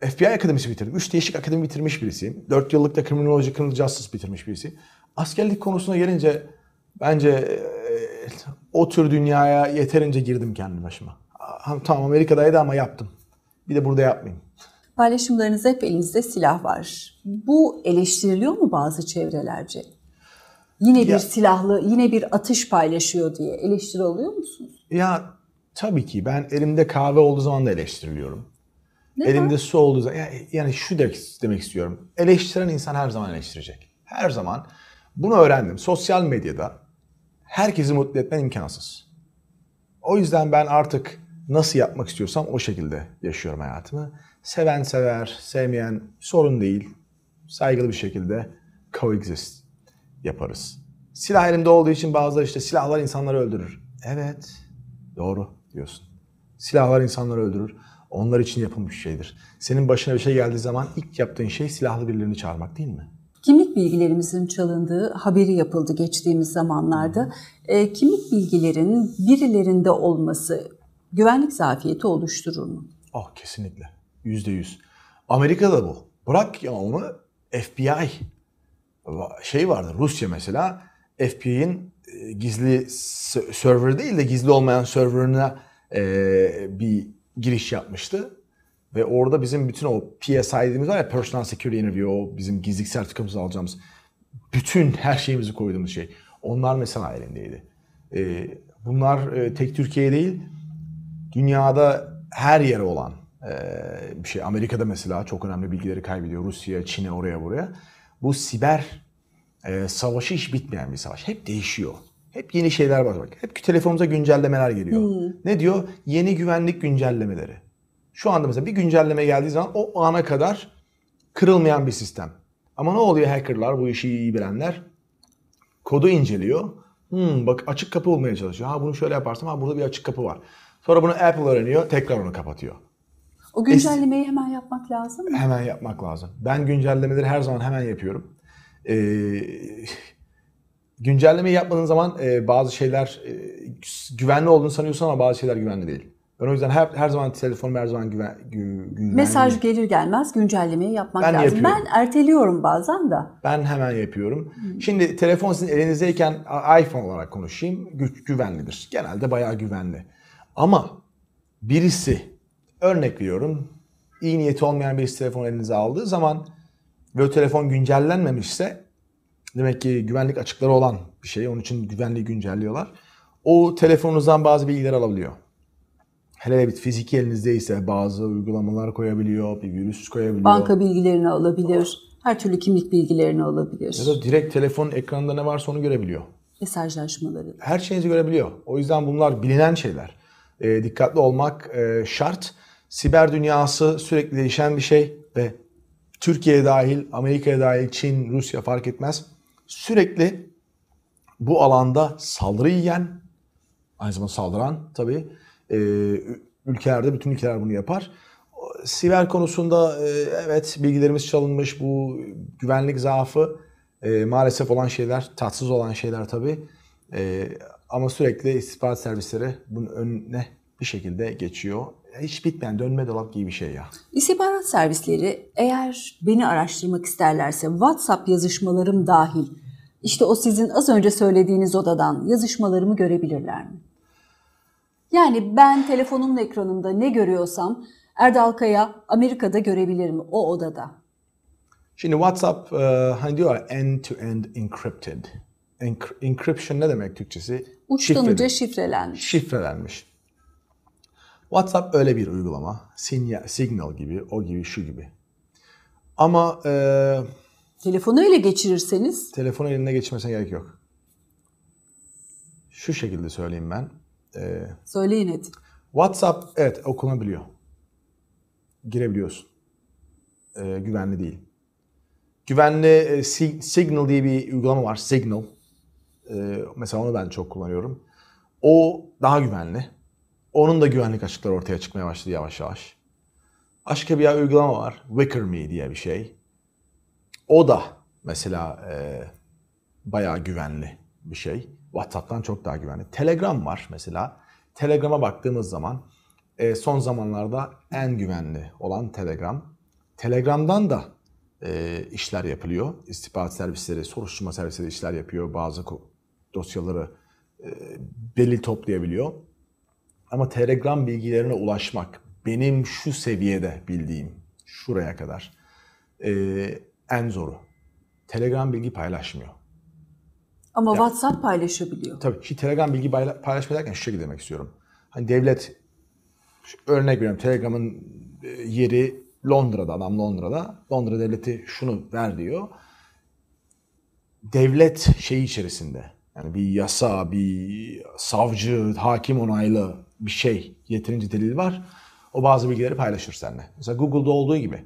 FBI Akademisi bitirdim. 3 değişik akademi bitirmiş birisiyim. 4 yıllık da Criminal Justice bitirmiş birisiyim. Askerlik konusuna gelince bence o tür dünyaya yeterince girdim kendi başıma. Tamam Amerika'daydı ama yaptım. Bir de burada yapmayayım. Paylaşımlarınızda hep elinizde silah var. Bu eleştiriliyor mu bazı çevrelerce? Yine bir silahlı, yine bir atış paylaşıyor diye eleştiri alıyor musunuz? Ya tabii ki ben elimde kahve olduğu zaman da eleştiriliyorum. Neden? Elimde su olduğu zaman yani şu demek istiyorum. Eleştiren insan her zaman eleştirecek. Her zaman. Bunu öğrendim. Sosyal medyada herkesi mutlu etmen imkansız. O yüzden ben artık nasıl yapmak istiyorsam o şekilde yaşıyorum hayatımı. Seven sever, sevmeyen sorun değil. Saygılı bir şekilde coexist yaparız. Silah elimde olduğu için bazıları işte silahlar insanları öldürür. Evet, doğru diyorsun. Silahlar insanları öldürür. Onlar için yapılmış bir şeydir. Senin başına bir şey geldiği zaman ilk yaptığın şey silahlı birilerini çağırmak değil mi? Kimlik bilgilerimizin çalındığı haberi yapıldı geçtiğimiz zamanlarda. Kimlik bilgilerinin birilerinde olması güvenlik zafiyeti oluşturur mu? Oh kesinlikle. %100. Amerika'da bu. Bırak ya onu, FBI şey vardı. Rusya mesela FBI'nin gizli server değil de gizli olmayan serverına bir giriş yapmıştı. Ve orada bizim bütün o PSI dediğimiz var ya, Personal Security Interview, o bizim gizlilik sertifikamızı alacağımız bütün her şeyimizi koyduğumuz şey. Onlar mesela elindeydi. Bunlar tek Türkiye değil, dünyada her yere olan bir şey. Amerika'da mesela çok önemli bilgileri kaybediyor. Rusya, Çin'e, oraya buraya. Bu siber savaşı hiç bitmeyen bir savaş. Hep değişiyor. Hep yeni şeyler var. Hep telefonumuza güncellemeler geliyor. Ne diyor? Yeni güvenlik güncellemeleri. Şu anda mesela bir güncelleme geldiği zaman o ana kadar kırılmayan bir sistem. Ama ne oluyor hackerlar, bu işi iyi bilenler? Kodu inceliyor. Bak açık kapı bulmaya çalışıyor. Ha bunu şöyle yaparsam burada bir açık kapı var. Sonra bunu Apple öğreniyor, tekrar onu kapatıyor. O güncellemeyi hemen yapmak lazım mı? Hemen yapmak lazım. Ben güncellemeleri her zaman hemen yapıyorum. Güncellemeyi yapmadığın zaman bazı şeyler güvenli olduğunu sanıyorsun ama bazı şeyler güvenli değil. Ben o yüzden her zaman telefonum her zaman güvenli. Mesaj gelir gelmez güncellemeyi yapmak lazım. Yapıyorum. Ben erteliyorum bazen de. Ben hemen yapıyorum. Şimdi telefon sizin elinizdeyken iPhone olarak konuşayım. Güvenlidir. Genelde bayağı güvenli. Ama birisi, örnek veriyorum, iyi niyeti olmayan birisi telefonu elinize aldığı zaman ve o telefon güncellenmemişse demek ki güvenlik açıkları olan bir şey. Onun için güvenliği güncelliyorlar. O telefonunuzdan bazı bilgiler alabiliyor. Hele bir fiziki elinizdeyse bazı uygulamalar koyabiliyor, bir virüs koyabiliyor. Banka bilgilerini alabilir, her türlü kimlik bilgilerini alabilir. Ya da direkt telefonun ekranında ne varsa onu görebiliyor. Mesajlaşmaları. Her şeyinizi görebiliyor. O yüzden bunlar bilinen şeyler. Dikkatli olmak şart. Siber dünyası sürekli değişen bir şey ve Türkiye dahil, Amerika'ya dahil, Çin, Rusya fark etmez. Sürekli bu alanda saldırı yiyen aynı zamanda saldıran tabii. Ülkelerde, bütün ülkeler bunu yapar. Siber konusunda evet bilgilerimiz çalınmış, bu güvenlik zaafı maalesef olan şeyler, tatsız olan şeyler tabii. Ama sürekli istihbarat servisleri bunun önüne bir şekilde geçiyor. Hiç bitmeyen dönme dolap gibi bir şey ya. İstihbarat servisleri eğer beni araştırmak isterlerse WhatsApp yazışmalarım dahil, işte o sizin az önce söylediğiniz odadan yazışmalarımı görebilirler mi? Yani ben telefonumun ekranında ne görüyorsam Erdal Kaya Amerika'da görebilir mi o odada? Şimdi WhatsApp hani diyorlar end-to-end encrypted. Encryption ne demek Türkçesi? Uçtan uca şifrelenmiş. Şifrelenmiş. WhatsApp öyle bir uygulama. Signal gibi, o gibi, şu gibi. Ama telefonu ele geçirirseniz? Telefonu eline geçirmesine gerek yok. Şu şekilde söyleyeyim ben. Söyleyin hadi. WhatsApp evet okunabiliyor. Girebiliyorsun. Güvenli değil. Güvenli Signal diye bir uygulama var. Signal. Mesela onu ben çok kullanıyorum. O daha güvenli. Onun da güvenlik açıkları ortaya çıkmaya başladı yavaş yavaş. Başka bir uygulama var. WickerMe diye bir şey. O da mesela bayağı güvenli bir şey. WhatsApp'tan çok daha güvenli. Telegram var mesela. Telegram'a baktığımız zaman son zamanlarda en güvenli olan Telegram. Telegram'dan da işler yapılıyor. İstihbarat servisleri, soruşturma servisleri işler yapıyor. Bazı dosyaları belli toplayabiliyor. Ama Telegram bilgilerine ulaşmak benim şu seviyede bildiğim şuraya kadar en zoru. Telegram bilgi paylaşmıyor. Ama WhatsApp paylaşabiliyor. Tabii ki Telegram bilgi paylaşma derken şu şekilde demek istiyorum. Hani devlet, örnek veriyorum, Telegram'ın yeri Londra'da, adam Londra'da. Londra devleti şunu ver diyor. Devlet şeyi içerisinde, yani bir yasa, bir savcı, hakim onaylı bir şey, yeterince delil var. O bazı bilgileri paylaşır seninle. Mesela Google'da olduğu gibi.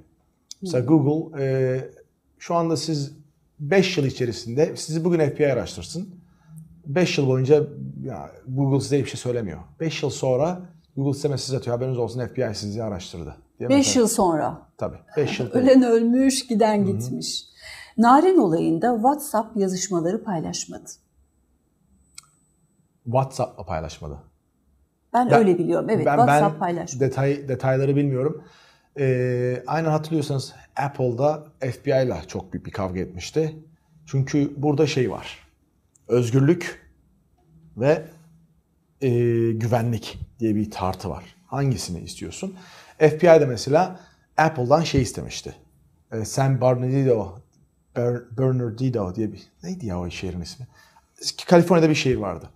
Mesela Google şu anda siz 5 yıl içerisinde sizi bugün FBI araştırsın. 5 yıl boyunca ya, Google size bir şey söylemiyor. 5 yıl sonra Google size mesaj atıyor. Haberiniz olsun, FBI sizi araştırdı. 5 yıl sonra. Tabii. 5 yıl. Ölen ölmüş, giden gitmiş. Narin olayında WhatsApp yazışmaları paylaşmadı. WhatsApp'la paylaşmadı. Ben öyle biliyorum. Evet, WhatsApp paylaşmadı. Detayları bilmiyorum. Aynen hatırlıyorsanız Apple'da FBI ile çok büyük bir kavga etmişti. Çünkü burada şey var. Özgürlük ve güvenlik diye bir tartı var. Hangisini istiyorsun? FBI'de mesela Apple'dan şey istemişti. San Bernardino diye bir... Neydi ya o şehrin ismi? Kaliforniya'da bir şehir vardı.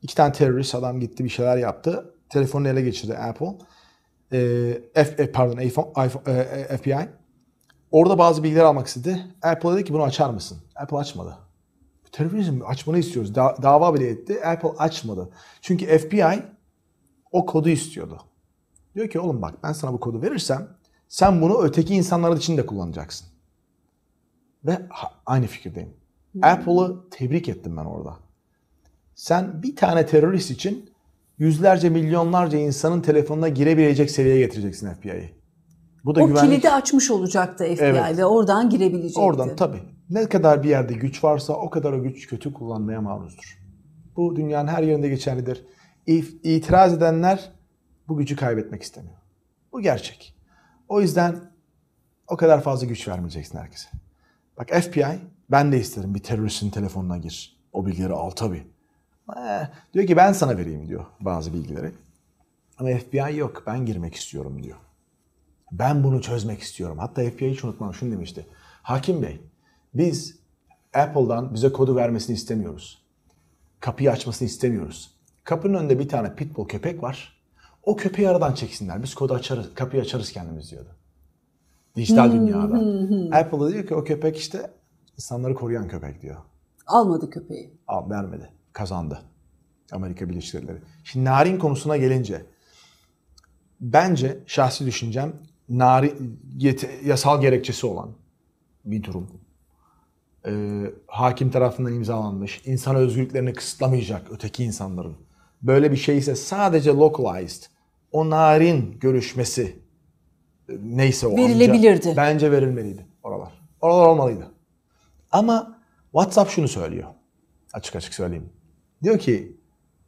2 tane terörist adam gitti, bir şeyler yaptı. Telefonunu ele geçirdi Apple. FBI. Orada bazı bilgiler almak istedi. Apple dedi ki bunu açar mısın? Apple açmadı. Terörizm açmanı istiyoruz. Dava bile etti. Apple açmadı. Çünkü FBI o kodu istiyordu. Diyor ki oğlum bak ben sana bu kodu verirsem sen bunu öteki insanlar için de kullanacaksın. Ve aynı fikirdeyim. Apple'ı tebrik ettim ben orada. Sen bir tane terörist için yüzlerce, milyonlarca insanın telefonuna girebilecek seviyeye getireceksin FBI'yi. Bu da o güvenlik... kilidi açmış olacaktı FBI, evet. Ve oradan girebilecekti. Oradan tabii. Ne kadar bir yerde güç varsa o kadar o güç kötü kullanmaya maruzdur. Bu dünyanın her yerinde geçerlidir. İtiraz edenler bu gücü kaybetmek istemiyor. Bu gerçek. O yüzden o kadar fazla güç vermeyeceksin herkese. Bak FBI, ben de isterim bir teröristin telefonuna gir. O bilgileri al tabii. Diyor ki ben sana vereyim diyor bazı bilgileri. Ama FBI yok, ben girmek istiyorum diyor. Ben bunu çözmek istiyorum. Hatta FBI hiç unutmam şunu demişti. Hakim Bey, biz Apple'dan bize kodu vermesini istemiyoruz. Kapıyı açmasını istemiyoruz. Kapının önünde bir tane pitbull köpek var. O köpeği aradan çeksinler. Biz kodu açarız, kapıyı açarız kendimiz diyordu. Dijital dünyada. Apple da diyor ki o köpek işte insanları koruyan köpek diyor. Almadı köpeği. Vermedi. Kazandı. Amerika Birleşik Devletleri. Şimdi narin konusuna gelince bence şahsi düşüncem yasal gerekçesi olan bir durum. Hakim tarafından imzalanmış, insan özgürlüklerini kısıtlamayacak öteki insanların böyle bir şey ise sadece localized, o narin görüşmesi neyse o verilebilirdi. Bence verilmeliydi oralar. Oralar olmalıydı. Ama WhatsApp şunu söylüyor. Açık açık söyleyeyim. Diyor ki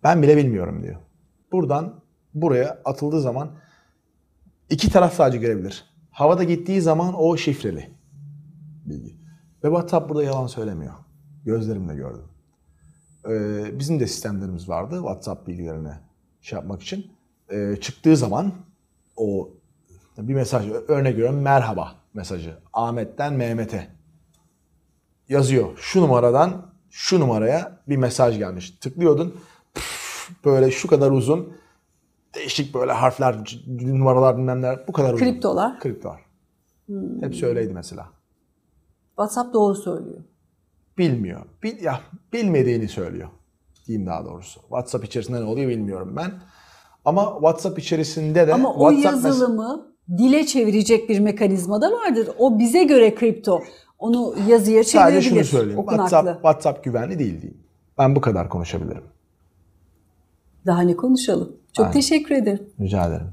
ben bile bilmiyorum diyor. Buradan buraya atıldığı zaman iki taraf sadece görebilir. Havada gittiği zaman o şifreli bilgi. Ve WhatsApp burada yalan söylemiyor. Gözlerimle gördüm. Bizim de sistemlerimiz vardı WhatsApp bilgilerine şey yapmak için. Çıktığı zaman o bir mesaj, örnek veriyorum, merhaba mesajı. Ahmet'ten Mehmet'e yazıyor. Şu numaradan şu numaraya bir mesaj gelmiş. Tıklıyordun. Böyle şu kadar uzun, değişik böyle harfler, numaralar, bilmem neler, bu kadar uzun. Kriptolar. Kriptolar. Hepsi öyleydi mesela. WhatsApp doğru söylüyor. Bilmiyor. Bilmediğini söylüyor. Diyeyim daha doğrusu. WhatsApp içerisinde ne oluyor bilmiyorum ben. Ama WhatsApp içerisinde de... Ama o yazılımı dile çevirecek bir mekanizma da vardır. O bize göre kripto. Onu yazıya çevirebilir. Sadece şunu söyleyeyim. WhatsApp güvenli değil diyeyim. Ben bu kadar konuşabilirim. Daha ne konuşalım. Çok teşekkür ederim. Rica ederim.